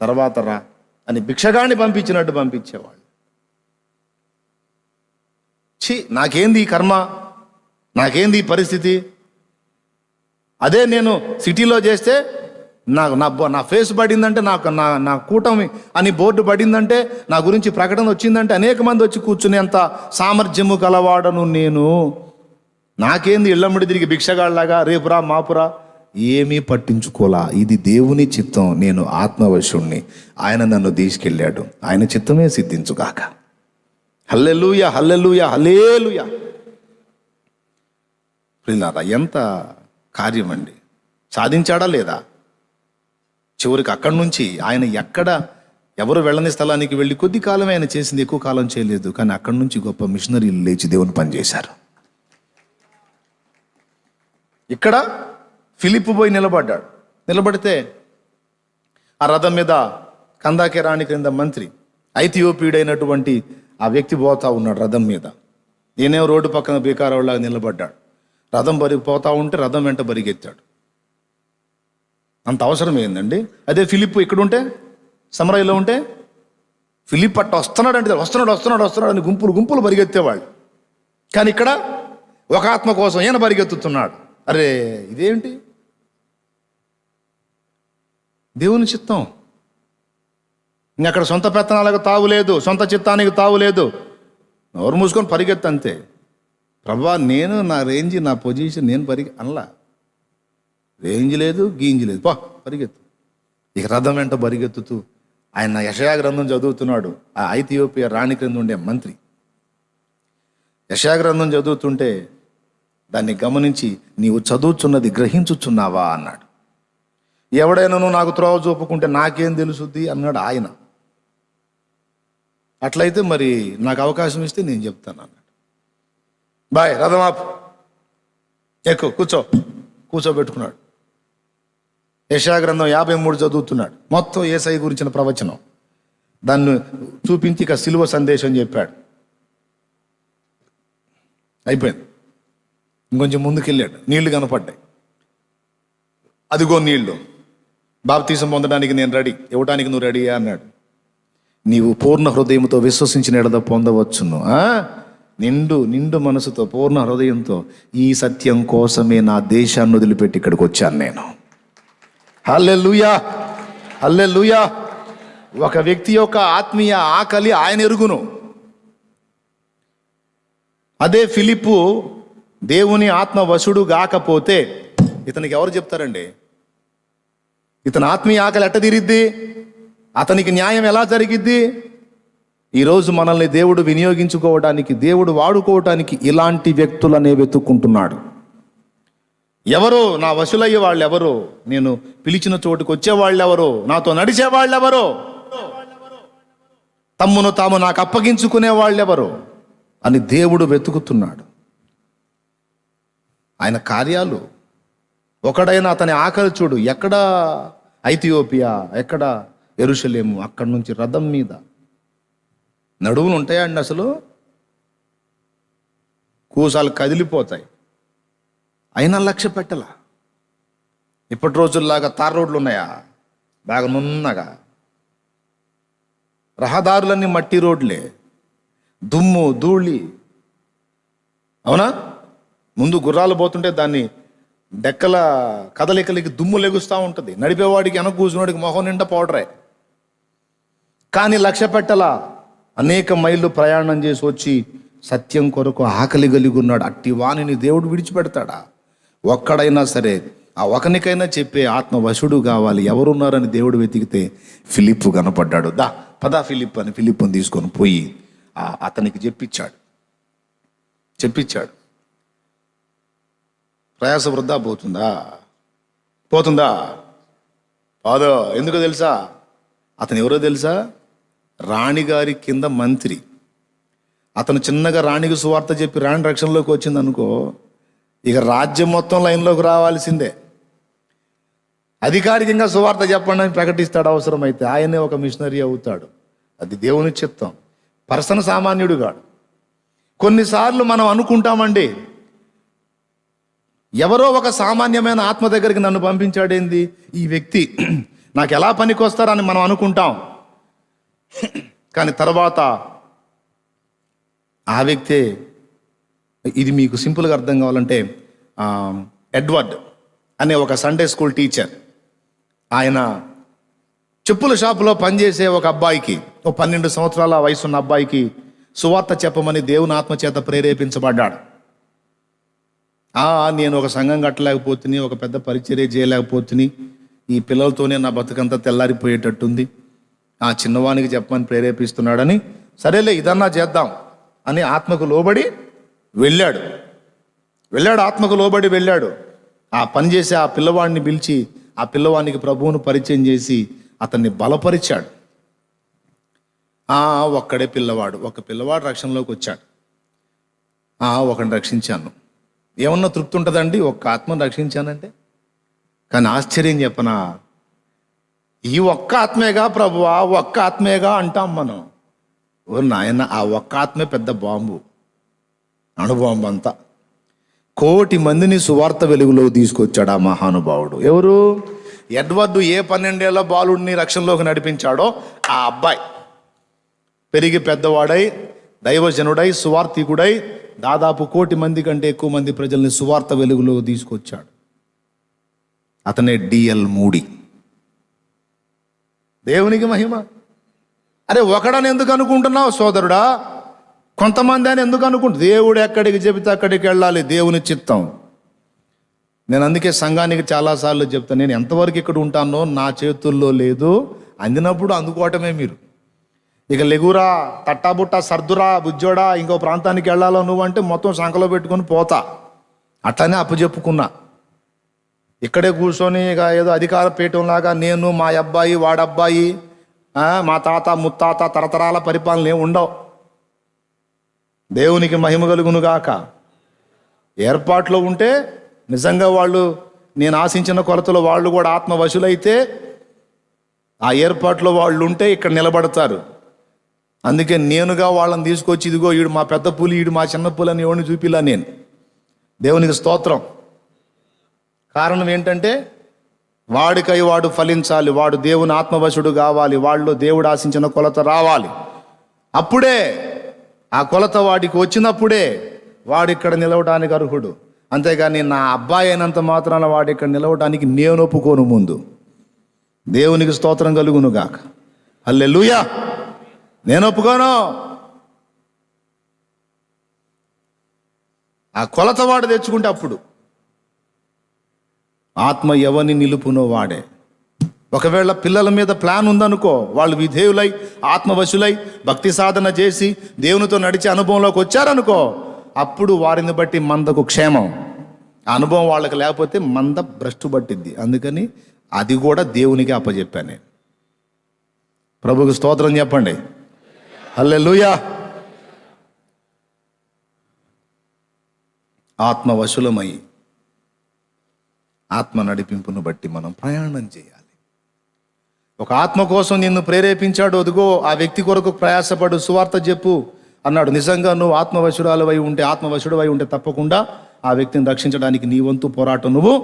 తర్వాత రా అని భిక్షగాడిని పంపించినట్టు పంపించేవాళ్ళు. నాకేంది ఈ కర్మ, నాకేంది ఈ పరిస్థితి? అదే నేను సిటీలో చేస్తే నా ఫేస్ పడిందంటే, నా కూటమి అని బోర్డు పడిందంటే, నా గురించి ప్రకటన వచ్చిందంటే అనేక మంది వచ్చి కూర్చునేంత సామర్థ్యము గలవాడను నేను. నాకేంది ఇళ్ళమ్మడి తిరిగి భిక్షగాళ్ళలాగా రేపురా మాపురా ఏమీ పట్టించుకోలా. ఇది దేవుని చిత్తం, నేను ఆత్మవశుణ్ణి, ఆయన నన్ను తీసుకెళ్ళాడు, ఆయన చిత్తమే సిద్ధించుగాక. హల్లెలూయా, హల్లెలూయా, హల్లెలూయా. ప్రియులారా, ఎంత కార్యం అండి! సాధించాడా లేదా? చివరికి అక్కడి నుంచి ఆయన ఎవరు వెళ్ళని స్థలానికి వెళ్ళి కొద్ది కాలమే ఆయన చేసింది, ఎక్కువ కాలం చేయలేదు. కానీ అక్కడి నుంచి గొప్ప మిషనరీలు లేచి దేవుని పనిచేశారు. ఇక్కడ ఫిలిప్పు పోయి నిలబడితే ఆ రథం మీద కందాకే రాణి క్రింద మంత్రి ఐథియోపియుడైనటువంటి ఆ వ్యక్తి పోతా ఉన్నాడు రథం మీద. ఈయనే రోడ్డు పక్కన బీకారావులాగా నిలబడ్డాడు. రథం పోతా ఉంటే రథం వెంట బరిగెత్తాడు. అంత అవసరం ఏందండి? అదే ఫిలిప్పు ఇక్కడుంటే, సమరయ్యలో ఉంటే, ఫిలిప్ అట్ట వస్తున్నాడు అని గుంపులు పరిగెత్తేవాళ్ళు. కానీ ఇక్కడ ఒక ఆత్మ కోసం ఈయన పరిగెత్తుతున్నాడు. అరే ఇదేంటి? దేవుని చిత్తం. ఇంకక్కడ సొంత పెత్తనాలకు తావులేదు, సొంత చిత్తానికి తావులేదు. నోరు మూసుకొని పరిగెత్తు అంతే. ప్రభా, నేను నా రేంజ్, నా పొజిషన్ నేను అనలా. రేంజ్ లేదు, గీంజ్ లేదు, పరిగెత్తు. ఇక రథం వెంట పరిగెత్తుతూ ఆయన యెషయా గ్రంథం చదువుతున్నాడు. ఆ ఐథియోపియా రాణి క్రింద ఉండే మంత్రి యెషయా గ్రంథం చదువుతుంటే దాన్ని గమనించి, నీవు చదువుతున్నది గ్రహించుచున్నావా అన్నాడు. ఎవడైనా నాకు త్రోవ చూపుకుంటే నాకేం తెలుసుద్ది అన్నాడు ఆయన. అట్లయితే మరి నాకు అవకాశం ఇస్తే నేను చెప్తాను అన్నాడు. బాయ్, రథం ఆపు, ఎక్కువ కూర్చోబెట్టుకున్నాడు. యెషయా గ్రంథం 53 చదువుతున్నాడు. మొత్తం యేసయ్య గురించిన ప్రవచనం. దాన్ని చూపించి ఇక సిలువ సందేశం చెప్పాడు. అయిపోయింది. ఇంకొంచెం ముందుకెళ్ళాడు. నీళ్లు కనపడ్డాయి. అదిగో నీళ్లు, బాప్తీసం పొందడానికి నేను రెడీ, ఇవ్వడానికి నువ్వు రెడీయా అన్నాడు. నీవు పూర్ణ హృదయంతో విశ్వసించిన ఎడద పొందవచ్చును. నిండు మనసుతో, పూర్ణ హృదయంతో, ఈ సత్యం కోసమే నా దేశాన్ని వదిలిపెట్టి ఇక్కడికి వచ్చాను నేను. హల్లెలూయా, హల్లెలూయా. ఒక వ్యక్తి యొక్క ఆత్మీయ ఆకలి ఆయన ఎరుగును. అదే ఫిలిప్పు దేవుని ఆత్మ వశుడు కాకపోతే ఇతనికి ఎవరు చెప్తారండి? ఇతని ఆత్మీయ ఆకలి ఎట్ట తీరిద్ది? అతనికి న్యాయం ఎలా జరిగిద్ది? ఈరోజు మనల్ని దేవుడు వినియోగించుకోవడానికి, దేవుడు వాడుకోవటానికి ఇలాంటి వ్యక్తులనే వెతుక్కుంటున్నాడు. ఎవరు నా వశులయ్యే వాళ్ళు ఎవరు? నేను పిలిచిన చోటుకు వచ్చేవాళ్ళు ఎవరు? నాతో నడిచేవాళ్ళు ఎవరు? తమ్మును తాము నాకు అప్పగించుకునే వాళ్ళు ఎవరు అని దేవుడు వెతుకుతున్నాడు. ఆయన కార్యాలు ఒకడైనా అతని ఆకలి చూడు. ఎక్కడ ఐథియోపియా, ఎక్కడ యెరూషలేము, అక్కడి నుంచి రథం మీద నడువులు ఉంటాయండి. అసలు కూసాలు కదిలిపోతాయి. అయినా లక్ష్య పెట్టలా. ఇప్పటి రోజుల్లాగా తార్ రోడ్లు ఉన్నాయా? బాగా నున్నగా. రహదారులన్నీ మట్టి రోడ్లే, దుమ్ము ధూళి. అవునా? ముందు గుర్రాలు పోతుంటే దాన్ని డెక్కల కదలికలకి దుమ్ము లెగుస్తూ ఉంటుంది. నడిపేవాడికి వెనక కూర్చున్నవాడికి మొహం నిండా పౌడరే. కానీ లక్ష్య పెట్టలా. అనేక మైళ్ళు ప్రయాణం చేసి వచ్చి సత్యం కొరకు ఆకలి కలిగి ఉన్నాడు. అట్టి వాణిని దేవుడు విడిచిపెడతాడా? ఒక్కడైనా సరే ఆ ఒకనికైనా చెప్పే ఆత్మవశుడు కావాలి. ఎవరున్నారని దేవుడు వెతికితే ఫిలిప్పు కనపడ్డాడు. పదా ఫిలిప్ అని ఫిలిప్పుని తీసుకొని పోయి అతనికి చెప్పించాడు. ప్రయాస వృద్ధా పోతుందా? కాదు. ఎందుకో తెలుసా? అతను ఎవరో తెలుసా? రాణిగారి కింద మంత్రి. అతను చిన్నగా రాణికి సువార్త చెప్పి రాణి రక్షణలోకి వచ్చింది అనుకో, ఇక రాజ్యం మొత్తం లైన్లోకి రావాల్సిందే. అధికారికంగా సువార్త చెప్పండి అని ప్రకటిస్తాడు. అవసరమైతే ఆయనే ఒక మిషనరీ అవుతాడు. అది దేవుని చిత్తం. పర్సన్ సామాన్యుడు కాడు. కొన్నిసార్లు మనం అనుకుంటామండి, ఎవరో ఒక సామాన్యమైన ఆత్మ దగ్గరికి నన్ను పంపించాడేంది, ఈ వ్యక్తి నాకు ఎలా పనికొస్తారని మనం అనుకుంటాం. కానీ తర్వాత ఆ వ్యక్తే. ఇది మీకు సింపుల్గా అర్థం కావాలంటే, ఎడ్వర్డ్ అనే ఒక సండే స్కూల్ టీచర్, ఆయన చెప్పుల షాపులో పనిచేసే ఒక అబ్బాయికి, ఒక 12 సంవత్సరాల వయసున్న అబ్బాయికి సువార్త చెప్పమని దేవుని ఆత్మచేత ప్రేరేపించబడ్డాడు. నేను ఒక సంఘం కట్టలేకపోతుని, ఒక పెద్ద పరిచర్య చేయలేకపోతుని, ఈ పిల్లలతోనే నా బతుకంతా తెల్లారిపోయేటట్టుంది, ఆ చిన్నవానికి చెప్పమని ప్రేరేపిస్తున్నాడని, సరేలే ఇదన్నా చేద్దాం అని ఆత్మకు లోబడి వెళ్ళాడు. ఆత్మకు లోబడి వెళ్ళాడు. ఆ పని చేసి ఆ పిల్లవాడిని పిలిచి ఆ పిల్లవానికి ప్రభువును పరిచయం చేసి అతన్ని బలపరిచాడు. ఒక్కడే పిల్లవాడు, ఒక పిల్లవాడు రక్షణలోకి వచ్చాడు. ఒకరిని రక్షించాను. ఏమన్నా తృప్తి ఉంటుందండి ఒక్క ఆత్మను రక్షించానంటే? కానీ ఆశ్చర్యం చెప్పనా, ఈ ఒక్క ఆత్మేగా ప్రభువా, ఒక్క ఆత్మేగా అంటాం మనం. ఓ నాయన, ఆ ఒక్క ఆత్మే పెద్ద బాంబు, అణుబాంబు అంతా. 1,000,000 మందిని సువార్త వెలుగులో తీసుకొచ్చాడు ఆ మహానుభావుడు. ఎవరు? ఎడ్వర్డ్ ఏ 12 ఏళ్ల బాలుడిని రక్షణలోకి నడిపించాడో ఆ అబ్బాయి పెరిగి పెద్దవాడై దైవజనుడై సువార్థికుడై దాదాపు 1,000,000 మంది కంటే ఎక్కువ మంది ప్రజల్ని సువార్త వెలుగులో తీసుకొచ్చాడు. అతనే డిఎల్ మూడీ. దేవునికి మహిమ. అరే, ఒకడని ఎందుకు అనుకుంటున్నావు సోదరుడా? కొంతమంది అని ఎందుకు అనుకుంటు? దేవుడు ఎక్కడికి చెబితే అక్కడికి వెళ్ళాలి, దేవుని చిత్తం. నేను అందుకే సంఘానికి చాలాసార్లు చెప్తాను, నేను ఎంతవరకు ఇక్కడ ఉంటానో నా చేతుల్లో లేదు, అందినప్పుడు అందుకోవటమే మీరు. ఇక లెగురా, తట్టాబుట్టా, సర్దురా, బుజ్జోడా, ఇంకో ప్రాంతానికి వెళ్ళాలో నువ్వంటే మొత్తం సంకలో పెట్టుకొని పోతా. అట్లనే అప్పచెప్పుకున్నా. ఇక్కడే కూర్చొని ఇక ఏదో అధికార పీఠంలాగా నేను, మా అబ్బాయి, వాడబ్బాయి, మా తాత ముత్తాత తరతరాల పరిపాలన ఏమి ఉండవు. దేవునికి మహిమ కలుగునుగాక. ఏర్పాట్లో ఉంటే నిజంగా వాళ్ళు, నేను ఆశించిన కొలతలో వాళ్ళు కూడా ఆత్మవశులైతే ఆ ఏర్పాట్లో వాళ్ళు ఉంటే ఇక్కడ నిలబడతారు. అందుకే నేనుగా వాళ్ళని తీసుకొచ్చి, ఇదిగో ఈడు మా పెద్ద పులి, ఈడు మా చిన్న పులి అని ఎవరిని చూపిలా నేను. దేవునికి స్తోత్రం. కారణం ఏంటంటే, వాడికై వాడు ఫలించాలి, వాడు దేవుని ఆత్మవశుడు కావాలి, వాళ్ళు దేవుడు ఆశించిన కొలత రావాలి. అప్పుడే ఆ కొలత వాడికి వచ్చినప్పుడే వాడు ఇక్కడ నిలవడానికి అర్హుడు. అంతేగాని నా అబ్బాయి అయినంత మాత్రాన వాడు ఇక్కడ నిలవడానికి నేను ఒప్పుకోను. ముందు దేవునికి స్తోత్రం కలుగును గాక. హల్లెలూయా. నేను ఒప్పుకోను. ఆ కొలత వాడు తెచ్చుకుంటే అప్పుడు ఆత్మ ఎవరిని నిలుపునో వాడే. ఒకవేళ పిల్లల మీద ప్లాన్ ఉందనుకో, వాళ్ళు విధేయులై ఆత్మవశులై భక్తి సాధన చేసి దేవునితో నడిచే అనుభవంలోకి వచ్చారనుకో, అప్పుడు వారిని బట్టి మందకు క్షేమం. ఆ అనుభవం వాళ్ళకి లేకపోతే మంద భ్రష్టు పట్టిద్ది. అందుకని అది కూడా దేవునికి అప్పచెప్పాను నేను. ప్రభుకు స్తోత్రం చెప్పండి. హల్లెలూయా. ఆత్మవశులమై ఆత్మ నడిపింపును బట్టి మనం ప్రయాణం చేయాలి. ఒక ఆత్మ కోసం నిన్ను ప్రేరేపించాడు, అదిగో ఆ వ్యక్తి కొరకు ప్రయాసపడు, సువార్త చెప్పు అన్నాడు. నిజంగా నువ్వు ఆత్మవశురాలవై ఉంటే, ఆత్మవశుడవై ఉంటే తప్పకుండా ఆ వ్యక్తిని రక్షించడానికి నీ వంతు పోరాటం నువ్వు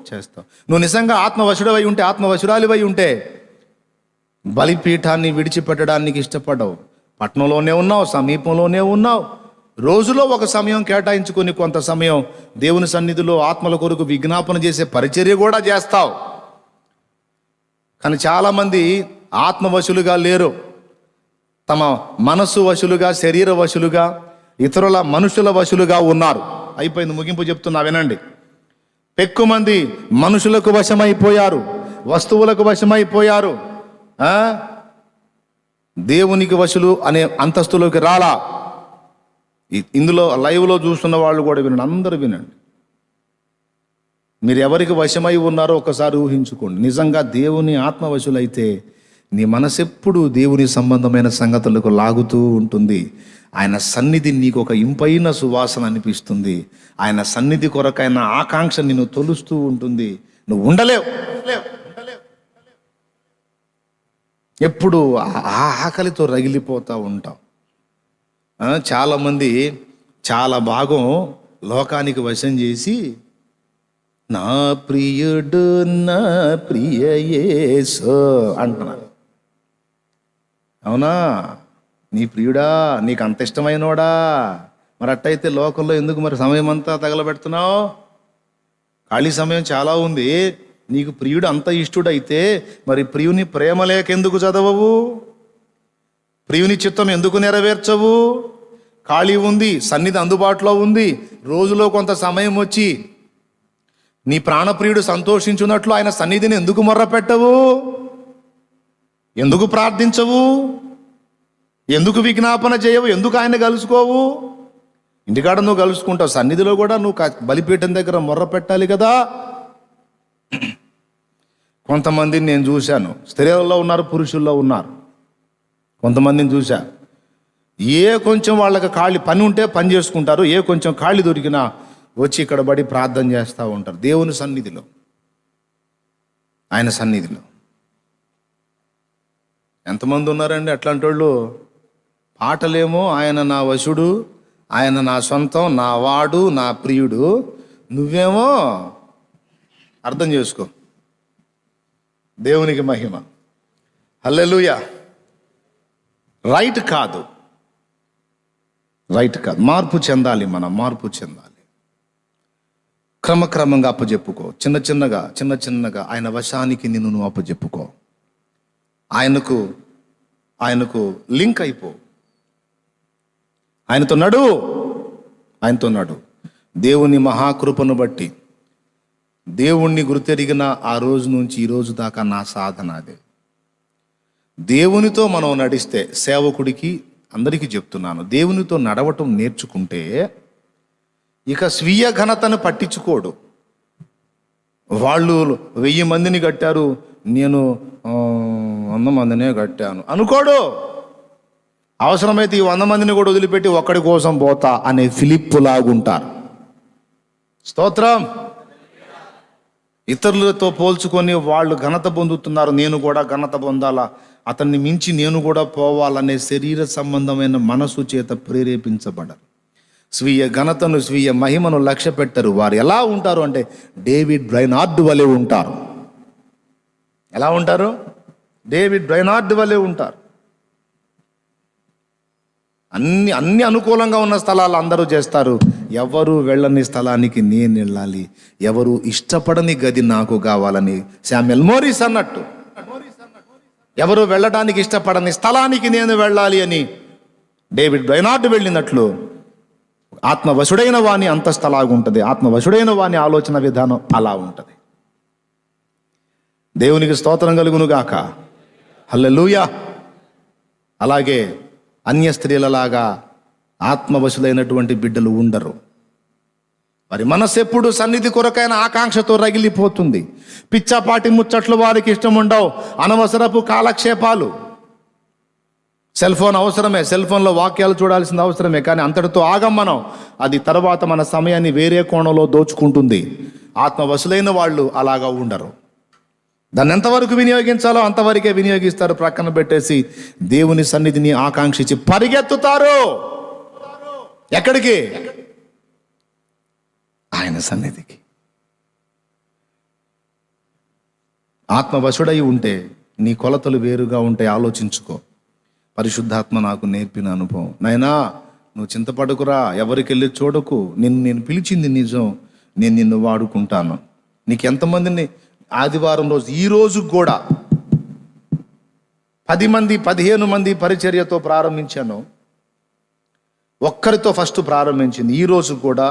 చేస్తావు. నువ్వు నిజంగా ఆత్మవశుడవై ఉంటే, ఆత్మవశురాలివై ఉంటే బలిపీఠాన్ని విడిచిపెట్టడానికి ఇష్టపడవు. పట్టణంలోనే ఉన్నావు, సమీపంలోనే ఉన్నావు, రోజులో ఒక సమయం కేటాయించుకొని కొంత సమయం దేవుని సన్నిధిలో ఆత్మల కొరకు విజ్ఞాపన చేసే పరిచర్య కూడా చేస్తావు. కానీ చాలామంది ఆత్మవశులుగా లేరు. తమ మనస్సు వశులుగా, శరీర వశులుగా, ఇతరుల మనుషుల వశులుగా ఉన్నారు. అయిపోయింది, ముగింపు చెప్తున్నా వినండి. ఎక్కువమంది మనుషులకు వశమైపోయారు, వస్తువులకు వశమైపోయారు. దేవునికి వశులు అనే అంతస్తులోకి రాలా. ఇందులో లైవ్లో చూస్తున్న వాళ్ళు కూడా వినండి, అందరూ వినండి. మీరు ఎవరికి వశమై ఉన్నారో ఒకసారి ఊహించుకోండి. నిజంగా దేవుని ఆత్మవశులైతే నీ మనసెప్పుడు దేవుని సంబంధమైన సంగతులకు లాగుతూ ఉంటుంది. ఆయన సన్నిధి నీకు ఒక ఇంపైన సువాసన అనిపిస్తుంది. ఆయన సన్నిధి కొరకైన ఆకాంక్ష నిన్ను తొలుస్తూ ఉంటుంది. నువ్వు ఉండలేవు. ఎప్పుడు ఆ ఆకలితో రగిలిపోతూ ఉంటావు. చాలామంది చాలా భాగం లోకానికి వశం చేసి నా ప్రియుడు నా ప్రియ యేసు అంటున్నారు. అవునా? నీ ప్రియుడా, నీకు అంత ఇష్టమైనోడా? మరి అట్టయితే లోకంలో ఎందుకు మరి సమయం అంతా తగలబెడుతున్నావు? ఖాళీ సమయం చాలా ఉంది. నీకు ప్రియుడు అంత ఇష్టుడైతే మరి ప్రియుని ప్రేమ లేక ఎందుకు చదవవు? ప్రియుని చిత్తం ఎందుకు నెరవేర్చవు? ఖాళీ ఉంది, సన్నిధి అందుబాటులో ఉంది. రోజులో కొంత సమయం వచ్చి నీ ప్రాణప్రియుడు సంతోషించున్నట్లు ఆయన సన్నిధిని ఎందుకు మొర్ర పెట్టవు? ఎందుకు ప్రార్థించవు? ఎందుకు విజ్ఞాపన చేయవు? ఎందుకు ఆయన కలుసుకోవు? ఇంటికాడ నువ్వు కలుసుకుంటావు, సన్నిధిలో కూడా నువ్వు బలిపీఠం దగ్గర మొర్ర పెట్టాలి కదా. కొంతమందిని నేను చూశాను, స్త్రీలలో ఉన్నారు, పురుషుల్లో ఉన్నారు. కొంతమందిని చూశా, ఏ కొంచెం వాళ్ళకి ఖాళీ పని ఉంటే పని చేసుకుంటారు, ఏ కొంచెం ఖాళీ దొరికినా వచ్చి ఇక్కడ పడి ప్రార్థన చేస్తూ ఉంటారు దేవుని సన్నిధిలో, ఆయన సన్నిధిలో. ఎంతమంది ఉన్నారండి అట్లాంటి వాళ్ళు? పాటలేమో ఆయన నా వశుడు, ఆయన నా సొంతం, నా వాడు, నా ప్రియుడు. నువ్వేమో అర్థం చేసుకో. దేవునికి మహిమ. హల్లెలూయా. రైట్ కాదు. మార్పు చెందాలి. మనం మార్పు చెందాలి. క్రమక్రమంగా అప్పచెప్పుకో. చిన్న చిన్నగా ఆయన వశానికి నిన్ను నువ్వు అప్పచెప్పుకో. ఆయనకు లింక్ అయిపో. ఆయనతో నడు. దేవుని మహాకృపను బట్టి దేవుణ్ణి గుర్తెరిగిన ఆ రోజు నుంచి ఈ రోజు దాకా నా సాధన అదే. దేవునితో మనం నడిస్తే, సేవకుడికి అందరికీ చెప్తున్నాను, దేవునితో నడవటం నేర్చుకుంటే ఇక స్వీయ ఘనతను పట్టించుకోడు. వాళ్ళు 1000 మందిని కట్టారు, నేను 100 మందినే కట్టాను అనుకోడు. అవసరమైతే ఈ 100 మందిని కూడా వదిలిపెట్టి ఒక్కడి కోసం పోతా అనే ఫిలిప్పు లాగుంటారు. స్తోత్రం. ఇతరులతో పోల్చుకొని వాళ్ళు ఘనత పొందుతున్నారు, నేను కూడా ఘనత పొందాలా, అతన్ని మించి నేను కూడా పోవాలనే శరీర సంబంధమైన మనసు చేత ప్రేరేపించబడరు. స్వీయ ఘనతను, స్వీయ మహిమను లక్ష్య పెట్టరు. వారు ఎలా ఉంటారు అంటే డేవిడ్ బ్రైనార్డ్ వలె ఉంటారు. ఎలా ఉంటారు? డేవిడ్ బ్రైనార్డ్ వలె ఉంటారు. అన్ని అనుకూలంగా ఉన్న స్థలాలు అందరూ చేస్తారు. ఎవరు వెళ్ళని స్థలానికి నేను వెళ్ళాలి, ఎవరు ఇష్టపడని గది నాకు కావాలని శామ్యూల్ మోరిస్ అన్నట్టు, ఎవరు వెళ్ళడానికి ఇష్టపడని స్థలానికి నేను వెళ్ళాలి అని డేవిడ్ బ్రైనార్డ్ వెళ్ళినట్లు ఆత్మవశుడైన వాని అంతస్తు అలాగుంటుంది. ఆత్మవశుడైన వాని ఆలోచన విధానం అలా ఉంటుంది. దేవునికి స్తోత్రం కలుగును గాక. హల్లెలూయా. అలాగే అన్య స్త్రీలలాగా ఆత్మవశులైనటువంటి బిడ్డలు ఉండరు. వారి మనసు ఎప్పుడు సన్నిధి కొరకైన ఆకాంక్షతో రగిలిపోతుంది. పిచ్చాపాటి ముచ్చట్లు వారికి ఇష్టం ఉండవు. అనవసరపు కాలక్షేపాలు. సెల్ ఫోన్ అవసరమే, సెల్ ఫోన్లో వాక్యాలు చూడాల్సిన అవసరమే, కానీ అంతటితో ఆగం మనం. అది తర్వాత మన సమయాన్ని వేరే కోణంలో దోచుకుంటుంది. ఆత్మవశులైన వాళ్ళు అలాగా ఉండరు. దాన్ని ఎంతవరకు వినియోగించాలో అంతవరకే వినియోగిస్తారు. ప్రక్కన పెట్టేసి దేవుని సన్నిధిని ఆకాంక్షించి పరిగెత్తుతారు. ఎక్కడికి? ఆయన సన్నిధికి. ఆత్మవశుడై ఉంటే నీ కొలతలు వేరుగా ఉంటాయి. ఆలోచించుకో. పరిశుద్ధాత్మ నాకు నేర్పిన అనుభవం. నాయనా, నువ్వు చింతపడకురా, ఎవరికెళ్ళి చూడకు, నేను పిలిచింది నిజం, నేను నిన్ను వాడుకుంటాను. నీకు ఎంతమందిని ఆదివారం రోజు, ఈ రోజు కూడా 10 మంది 15 మంది పరిచర్యతో ప్రారంభించాను. ఒక్కరితో ఫస్ట్ ప్రారంభించింది. ఈ రోజు కూడా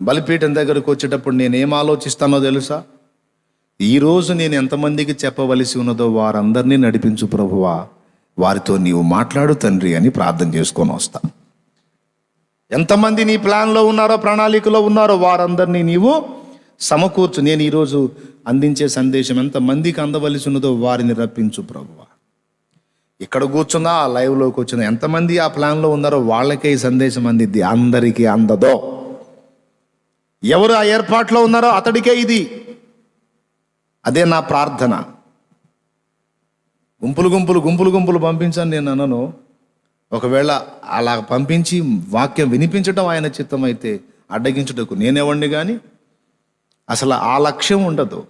బలిపీఠం దగ్గరకు వచ్చేటప్పుడు నేనేం ఆలోచిస్తానో తెలుసా? ఈరోజు నేను ఎంతమందికి చెప్పవలసి ఉన్నదో వారందరినీ నడిపించు ప్రభువా, వారితో నీవు మాట్లాడు తండ్రి అని ప్రార్థన చేసుకొని వస్తా. ఎంతమంది నీ ప్లాన్లో ఉన్నారో, ప్రణాళికలో ఉన్నారో వారందరినీ నీవు సమకూర్చు. నేను ఈరోజు అందించే సందేశం ఎంతమందికి అందవలసి ఉన్నదో వారిని రప్పించు ప్రభువా. ఇక్కడ కూర్చున్నా, లైవ్లోకి వచ్చిన ఎంతమంది ఆ ప్లాన్లో ఉన్నారో వాళ్ళకే ఈ సందేశం అందిద్ది, అందరికీ అందదో. ఎవరు ఆ ఏర్పాట్లో ఉన్నారో అతడికే ఇది. అదే నా ప్రార్థన. గుంపులు పంపించాను నేను అనను. ఒకవేళ అలా పంపించి వాక్యం వినిపించడం ఆయన చిత్తం అయితే అడ్డగించుటకు నేనేవాడిని, కానీ అసలు ఆ లక్ష్యం ఉండదు.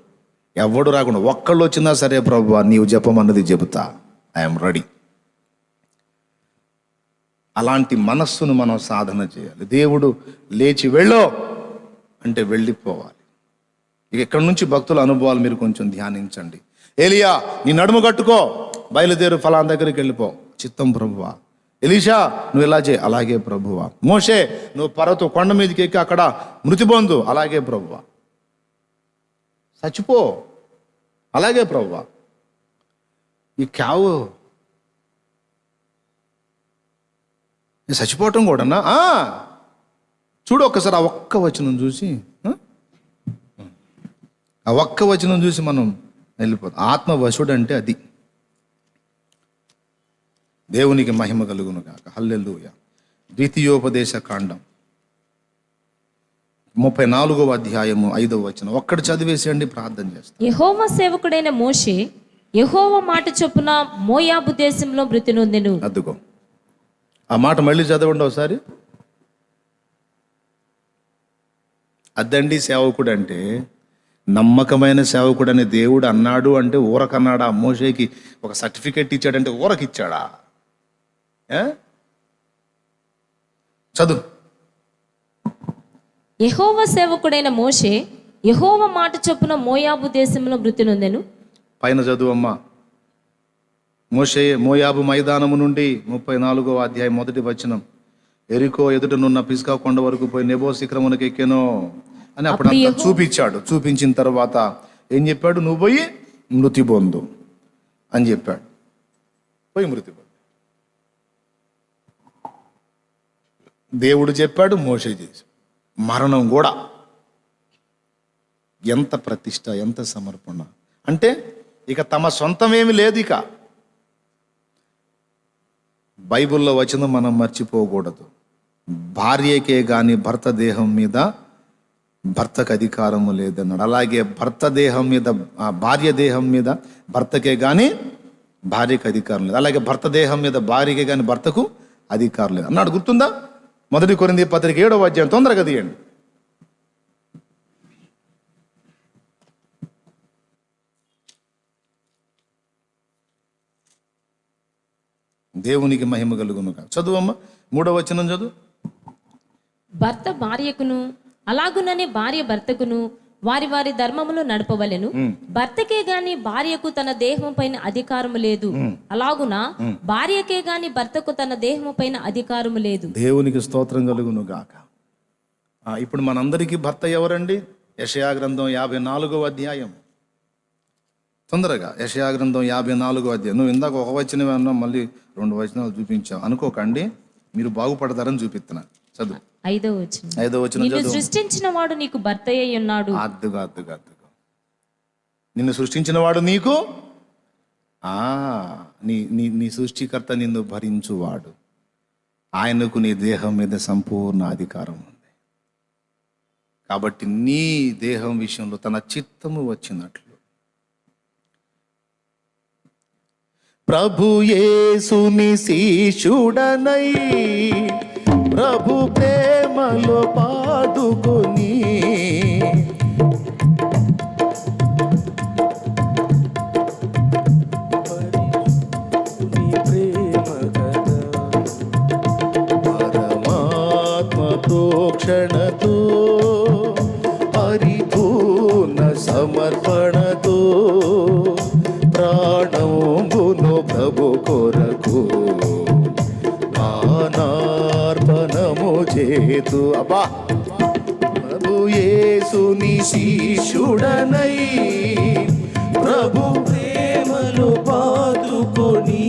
ఎవడు రాకుండా ఒక్కళ్ళు వచ్చినా సరే ప్రభువా నీవు చెప్పమన్నది చెబుతా, ఐఎమ్ రెడీ. అలాంటి మనస్సును మనం సాధన చేయాలి. దేవుడు లేచి వెళ్ళో అంటే వెళ్ళిపోవాలి. ఇక ఇక్కడి నుంచి భక్తుల అనుభవాలు మీరు కొంచెం ధ్యానించండి. ఏలియా నీ నడుము కట్టుకో, బయలుదేరు ఫలానా దగ్గరికి వెళ్ళిపో, చిత్తం ప్రభువా. ఎలీషా నువ్వు ఇలా చేయి, అలాగే ప్రభువా. మోషే నువ్వు పర్వతం కొండ మీదకి ఎక్కి అక్కడ మృతి పొందు, అలాగే ప్రభువా. చచ్చిపో, అలాగే ప్రభువా. ఈ క్యావు చచ్చిపోవటం కూడానా? చూడు ఒక్కసారి ఆ ఒక్క వచనం చూసి, ఆ ఒక్క వచనం చూసి మనం వెళ్ళిపోతాం. ఆత్మవశుడు అంటే అది. దేవునికి మహిమ కలుగును గాక. హల్లెలూయా. ద్వితీయోపదేశ కాండం 34వ అధ్యాయము 5వ వచనం ఒక్కటి చదివేసేయండి, ప్రార్థన చేస్తాం.
యెహోవా సేవకుడైన మోషే యెహోవా మాట చొప్పున మోయాబు దేశంలో మృతి నొందెను.
అద్దుకో ఆ మాట మళ్ళీ చదవండి ఒకసారి. అద్దండి సేవకుడు అంటే, నమ్మకమైన సేవకుడు అని దేవుడు అన్నాడు అంటే ఊరకన్నాడా? మోషేకి ఒక సర్టిఫికెట్ ఇచ్చాడంటే ఊరకిచ్చాడా? చదువు.
యెహోవా సేవకుడైన మోషే యెహోవా మాట చొప్పున మోయాబు దేశంలో మృతి నొందెను.
పైన చదువు అమ్మా. మోషే మోయాబు మైదానము నుండి 34వ అధ్యాయం 1వ వచనం. ఎరికో ఎదుటనున్న పిస్కా కొండ వరకు పోయి నెబో శిఖరమునకు ఎక్కెనో అని అప్పుడు చూపించాడు. చూపించిన తర్వాత ఏం చెప్పాడు? నువ్వు పోయి మృతి పొందు అని చెప్పాడు. పోయి మృతి పొందు దేవుడు చెప్పాడు, మోషే చేసి మరణం కూడా. ఎంత ప్రతిష్ట, ఎంత సమర్పణ అంటే ఇక తమ సొంతమేమి లేదు. ఇక బైబిల్లో వచనం మనం మర్చిపోకూడదు. భార్యకే కానీ భర్త దేహం మీద భర్తకు అధికారము లేదన్నాడు. అలాగే భర్త దేహం మీద, భార్య దేహం మీద భర్తకే కానీ భార్యకు అధికారం లేదు. అలాగే భర్త దేహం మీద భార్యకే కానీ భర్తకు అధికారం లేదు అన్నాడు. గుర్తుందా? 1 కొరింథీ పత్రిక 7వ అధ్యాయం. తొందరగా తీయండి. దేవునికి మహిమ కలుగును. చదువు అమ్మ 3వ వచనం చదువు.
భర్త భార్యకును అలాగుననే భార్య భర్తకును వారి వారి ధర్మములు నడపవలెను. భర్తకే గాని భార్యకు తన దేహం పైన అధికారము లేదు, అలాగున భార్యకే గాని భర్తకు తన దేహము పైన అధికారము లేదు.
దేవునికి స్తోత్రం కలుగును గాక. ఇప్పుడు మనందరికీ భర్త ఎవరండి? యెషయా గ్రంథం 54వ అధ్యాయం. తొందరగా యెషయా గ్రంథం 54వ అధ్యాయం. నువ్వు ఇందాక ఒక వచనం అన్నా, మళ్ళీ 2 వచనాలు చూపించావు అనుకోకండి, మీరు బాగుపడతారని చూపిస్తున్నా. చదువు
5వ వచనం. నిన్ను సృష్టించిన వాడు నీకు భర్త అయి ఉన్నాడు.
అద్దుగా నిన్ను సృష్టించిన వాడు నీకు నీ సృష్టికర్త నిన్ను భరించువాడు. ఆయనకు నీ దేహం మీద సంపూర్ణ అధికారం ఉంది. కాబట్టి నీ దేహం విషయంలో తన చిత్తము వచ్చినట్లు ప్రభు యేసుని శిష్యుడనై ప్రభు ప్రేమలో పాదుకొని పరమాత్మ ప్రోక్షణతో పరిపూర్ణ సమర్పణతో ప్రాణంబును ప్రభు కొరకు ప్రాణార్పణము చేతు. అబ్బా! ప్రభు యేసుని శిష్యుడనై ప్రభు ప్రేమలో పాదుకొని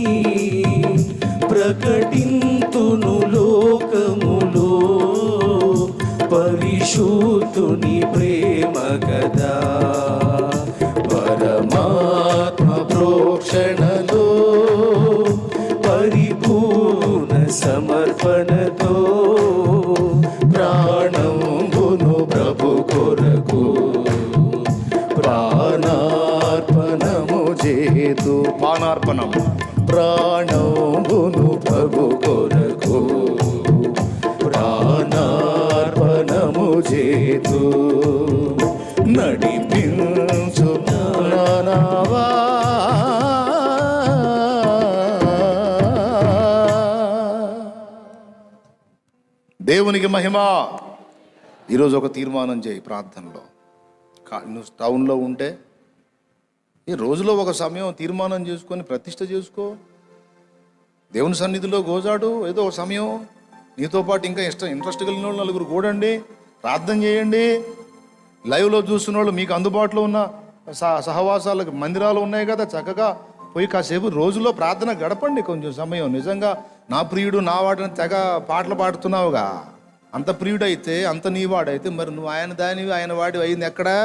ప్రకటింతును లోకములో
పరిశుద్ధుని ప్రేమ కదా, పరమాత్మ ప్రోక్షణలో పరిపూర్ణ సమర్పణతో ప్రాణంబును ప్రభు కొరకు ప్రాణార్పణము చేతు.
పానార్పణం.
ప్రాణంబును ప్రభు కొరకు ప్రాణార్పణము చేతు. నడిపించు నావా
దేవునికి మహిమ. ఈరోజు ఒక తీర్మానం చేయి ప్రార్థనలో. నువ్వు టౌన్లో ఉంటే ఈ రోజులో ఒక సమయం తీర్మానం చేసుకొని ప్రతిష్ఠ చేసుకో. దేవుని సన్నిధిలో గోజాడు. ఏదో ఒక సమయం నీతో పాటు ఇంకా ఇంట్రెస్ట్ కలిగిన వాళ్ళు నలుగురు కూడండి, ప్రార్థన చేయండి. లైవ్లో చూస్తున్న వాళ్ళు మీకు అందుబాటులో ఉన్న సహవాసాలకు మందిరాలు ఉన్నాయి కదా, చక్కగా పోయి కాసేపు రోజులో ప్రార్థన గడపండి కొంచెం సమయం. నిజంగా నా ప్రియుడు నా వాడిని తెగ పాటలు పాడుతున్నావుగా, అంత ప్రియుడైతే అంత నీ వాడైతే మరి నువ్వు ఆయన దానివి ఆయన వాడి అయింది ఎక్కడా?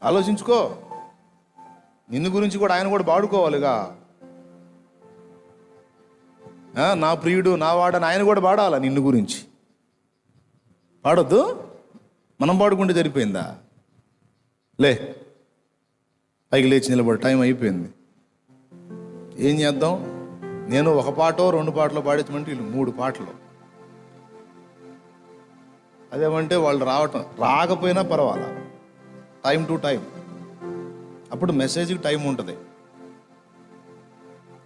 ఆలోచించుకో. నిన్ను గురించి కూడా ఆయన కూడా పాడుకోవాలిగా. నా ప్రియుడు నా వాడని ఆయన కూడా పాడాలా నిన్ను గురించి? పాడొద్దు? మనం పాడుకుంటే సరిపోయిందా? లే, పైకి లేచి నిలబడి టైం అయిపోయింది. ఏం చేద్దాం? నేను ఒక పాటో 2 పాటలు పాడించమంటే వీళ్ళు 3 పాటలు. అదేమంటే వాళ్ళు రాకపోయినా పర్వాలా, టైం టు టైం. అప్పుడు మెసేజ్కి టైం ఉంటుంది.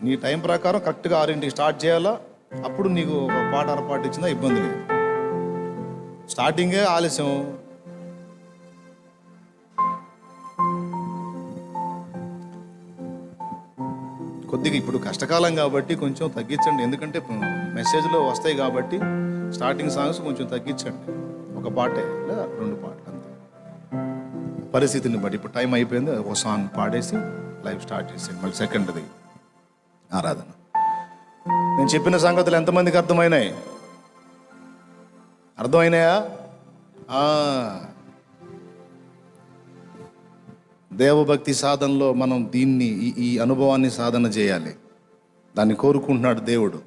నీ టైం ప్రకారం కరెక్ట్గా 6ంటికి స్టార్ట్ చేయాలా. అప్పుడు నీకు ఒక పాట అరపాటు ఇచ్చినా ఇబ్బంది లేదు. స్టార్టింగే ఆలస్యం. కొద్దిగా ఇప్పుడు కష్టకాలం కాబట్టి కొంచెం తగ్గించండి. ఎందుకంటే మెసేజ్లో వస్తాయి కాబట్టి స్టార్టింగ్ సాంగ్స్ కొంచెం తగ్గించండి. ఒక పాటే లేదా 2 పాటలు అంతే, పరిస్థితిని బట్టి. ఇప్పుడు టైం అయిపోయింది, ఒక సాంగ్ పాడేసి లైవ్ స్టార్ట్ చేసేయండి. మళ్ళీ సెకండ్ది ఆరాధన. నేను చెప్పిన సంగతులు ఎంతమందికి అర్థమైనాయి? అర్థమైనాయా? దేవభక్తి సాధనలో మనం దీన్ని ఈ అనుభవాన్ని సాధన చేయాలి. దాన్ని కోరుకుంటున్నాడు దేవుడు.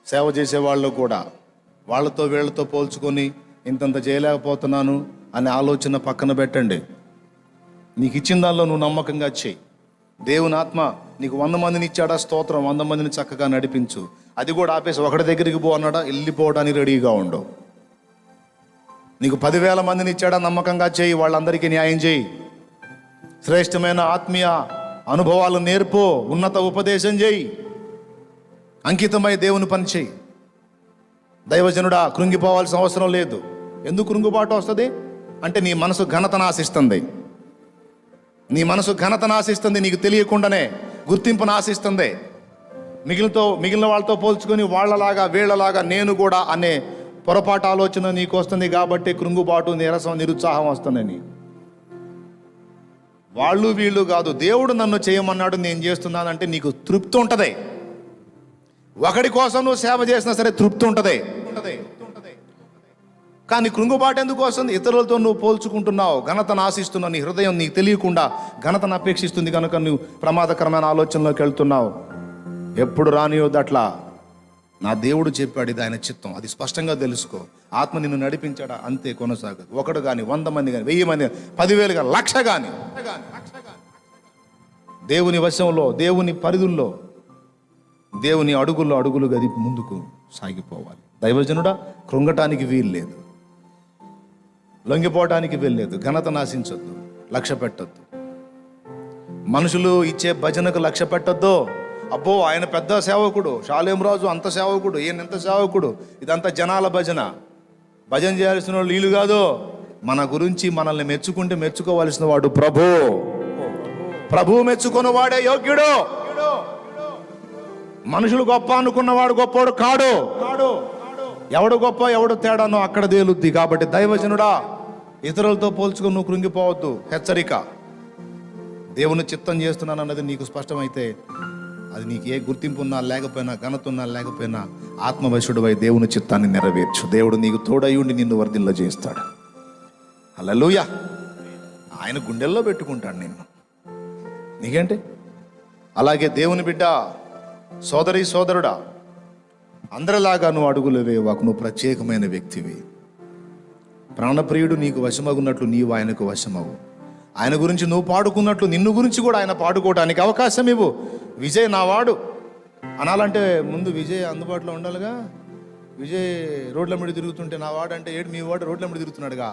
సేవ చేసే వాళ్ళు కూడా వాళ్ళతో వీళ్ళతో పోల్చుకొని ఇంతంత చేయలేకపోతున్నాను అనే ఆలోచన పక్కన పెట్టండి. నీకు ఇచ్చిన దానిలో నువ్వు నమ్మకంగా చేయి. దేవుని ఆత్మ నీకు 100 మందిని ఇచ్చాడా? స్తోత్రం. 100 మందిని చక్కగా నడిపించు. అది కూడా ఆపేసి ఒకటి దగ్గరికి పో అన్నాడా? వెళ్ళిపోవడానికి రెడీగా ఉండవు. నీకు 10,000 మందిని ఇచ్చాడా? నమ్మకంగా చేయి. వాళ్ళందరికీ న్యాయం చేయి. శ్రేష్టమైన ఆత్మీయ అనుభవాలు నేర్పో. ఉన్నత ఉపదేశం చేయి. అంకితమై దేవుని పని చేయి. దైవజనుడా, కృంగిపోవాల్సిన అవసరం లేదు. ఎందుకు కృంగుబాటు వస్తుంది అంటే నీ మనసు ఘనతను ఆశిస్తుంది. నీ మనసు ఘనతను ఆశిస్తుంది. నీకు తెలియకుండానే గుర్తింపును ఆశిస్తుంది. మిగిలిన వాళ్ళతో పోల్చుకొని వాళ్ళలాగా వీళ్ళలాగా నేను కూడా అనే పొరపాటు ఆలోచన నీకు వస్తుంది. కాబట్టి కృంగుబాటు, నీరసం, నిరుత్సాహం వస్తుందని. వాళ్ళు వీళ్ళు కాదు, దేవుడు నన్ను చేయమన్నాడు, నేను చేస్తున్నానంటే నీకు తృప్తి ఉంటుంది. ఒకడి కోసం నువ్వు సేవ చేసినా సరే తృప్తి ఉంటుంది. కానీ కృంగుబాటు ఎందుకు వస్తుంది? ఇతరులతో నువ్వు పోల్చుకుంటున్నావు, ఘనతను ఆశిస్తున్నావు. నీ హృదయం నీకు తెలియకుండా ఘనతను అపేక్షిస్తుంది కనుక నువ్వు ప్రమాదకరమైన ఆలోచనలోకి వెళ్తున్నావు. ఎప్పుడు రానియోద్దు అట్లా. నా దేవుడు చెప్పాడు, ఇది ఆయన చిత్తం. అది స్పష్టంగా తెలుసుకో. ఆత్మ నిన్ను నడిపించాడా? అంతే, కొనసాగదు. ఒకడు కానీ, 100 మంది కానీ, 1000 మంది కానీ, 10,000 కానీ, 1,00,000 కానీ, దేవుని వశంలో, దేవుని పరిధుల్లో, దేవుని అడుగులు గది ముందుకు సాగిపోవాలి. దైవజనుడా, కృంగటానికి వీలు లేదు, లొంగిపోవటానికి వీలు లేదు. ఘనత నాశించొద్దు, లక్ష్య పెట్టొద్దు. మనుషులు ఇచ్చే భజనకు లక్ష్య పెట్టొద్దు. అబ్బో ఆయన పెద్ద సేవకుడు, షాలేం రాజు అంత సేవకుడు, ఈయన ఎంత సేవకుడు, ఇదంతా జనాల భజన చేయాల్సిన వాళ్ళు వీళ్ళు కాదు. మన గురించి మనల్ని మెచ్చుకుంటే మెచ్చుకోవాల్సిన వాడు ప్రభు మెచ్చుకున్న వాడే యోగ్యుడు. మనుషులు గొప్ప అనుకున్నవాడు గొప్పవాడు కాడు. ఎవడు గొప్ప ఎవడు తేడానో అక్కడ తేలుద్ది. కాబట్టి దైవజనుడా, ఇతరులతో పోల్చుకొని నువ్వు కృంగిపోవద్దు. హెచ్చరిక. దేవుని చిత్తం చేస్తున్నాను అన్నది నీకు స్పష్టమైతే అది నీకు ఏ గుర్తింపు ఉన్నా లేకపోయినా, ఘనత ఉన్నా లేకపోయినా, ఆత్మవశుడువై దేవుని చిత్తాన్ని నెరవేర్చు. దేవుడు నీకు తోడయుండి నిన్ను వర్ధిల్ల చేస్తాడు. హల్లెలూయా. ఆయన గుండెల్లో పెట్టుకుంటాడు నిన్ను. నీకేంటి? అలాగే దేవుని బిడ్డ, సోదరి సోదరుడా, అందరిలాగా నువ్వు అడుగులు వేయవాకు. నువ్వు ప్రత్యేకమైన వ్యక్తివి. ప్రాణప్రియుడు నీకు వశమగున్నట్లు నీవు ఆయనకు వశమవు. ఆయన గురించి నువ్వు పాడుకున్నట్లు నిన్ను గురించి కూడా ఆయన పాడుకోవడానికి అవకాశం ఇవ్వు. విజయ్ నావాడు అనాలంటే ముందు విజయ్ అందుబాటులో ఉండాలిగా. విజయ్ రోడ్ల మీద తిరుగుతుంటే నా వాడు అంటే ఏడు మీ వాడు రోడ్ల మీద తిరుగుతున్నాడుగా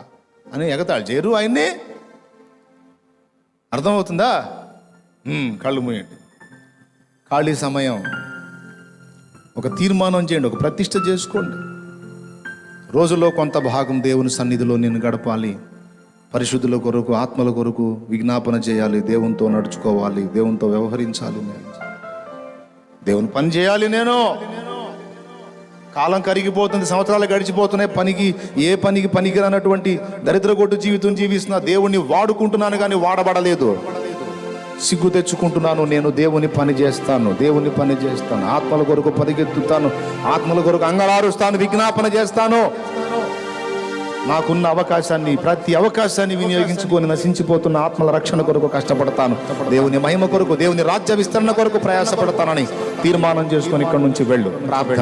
అని ఎగతాళి చేయరు ఆయన్ని. అర్థమవుతుందా? కళ్ళు మూయండి. ఖాళీ సమయం ఒక తీర్మానం చేయండి, ఒక ప్రతిష్ట చేసుకోండి. రోజులో కొంత భాగం దేవుని సన్నిధిలో నేను గడపాలి. పరిశుద్ధుల కొరకు, ఆత్మల కొరకు విజ్ఞాపన చేయాలి. దేవునితో నడుచుకోవాలి, దేవునితో వ్యవహరించాలి, నేను దేవుని పని చేయాలి. నేను కాలం కరిగిపోతుంది, సంవత్సరాలు గడిచిపోతున్నాయి. ఏ పనికి పనికిరానటువంటి దరిద్రగొట్టు జీవితం జీవిస్తున్నా. దేవుణ్ణి వాడుకుంటున్నాను కానీ వాడబడలేదు. సిగ్గు తెచ్చుకుంటున్నాను. నేను దేవుని పని చేస్తాను, దేవుని పని చేస్తాను. ఆత్మల కొరకు పరిగెత్తుతాను, ఆత్మల కొరకు అంగలారుస్తాను, విజ్ఞాపన చేస్తాను. నాకున్న అవకాశాన్ని, ప్రతి అవకాశాన్ని వినియోగించుకొని నశించిపోతున్న ఆత్మల రక్షణ కొరకు కష్టపడతాను. దేవుని మహిమ కొరకు, దేవుని రాజ్య విస్తరణ కొరకు ప్రయాసపడతానని తీర్మానం చేసుకొని ఇక్కడి నుంచి వెళ్ళు. ప్రార్థన.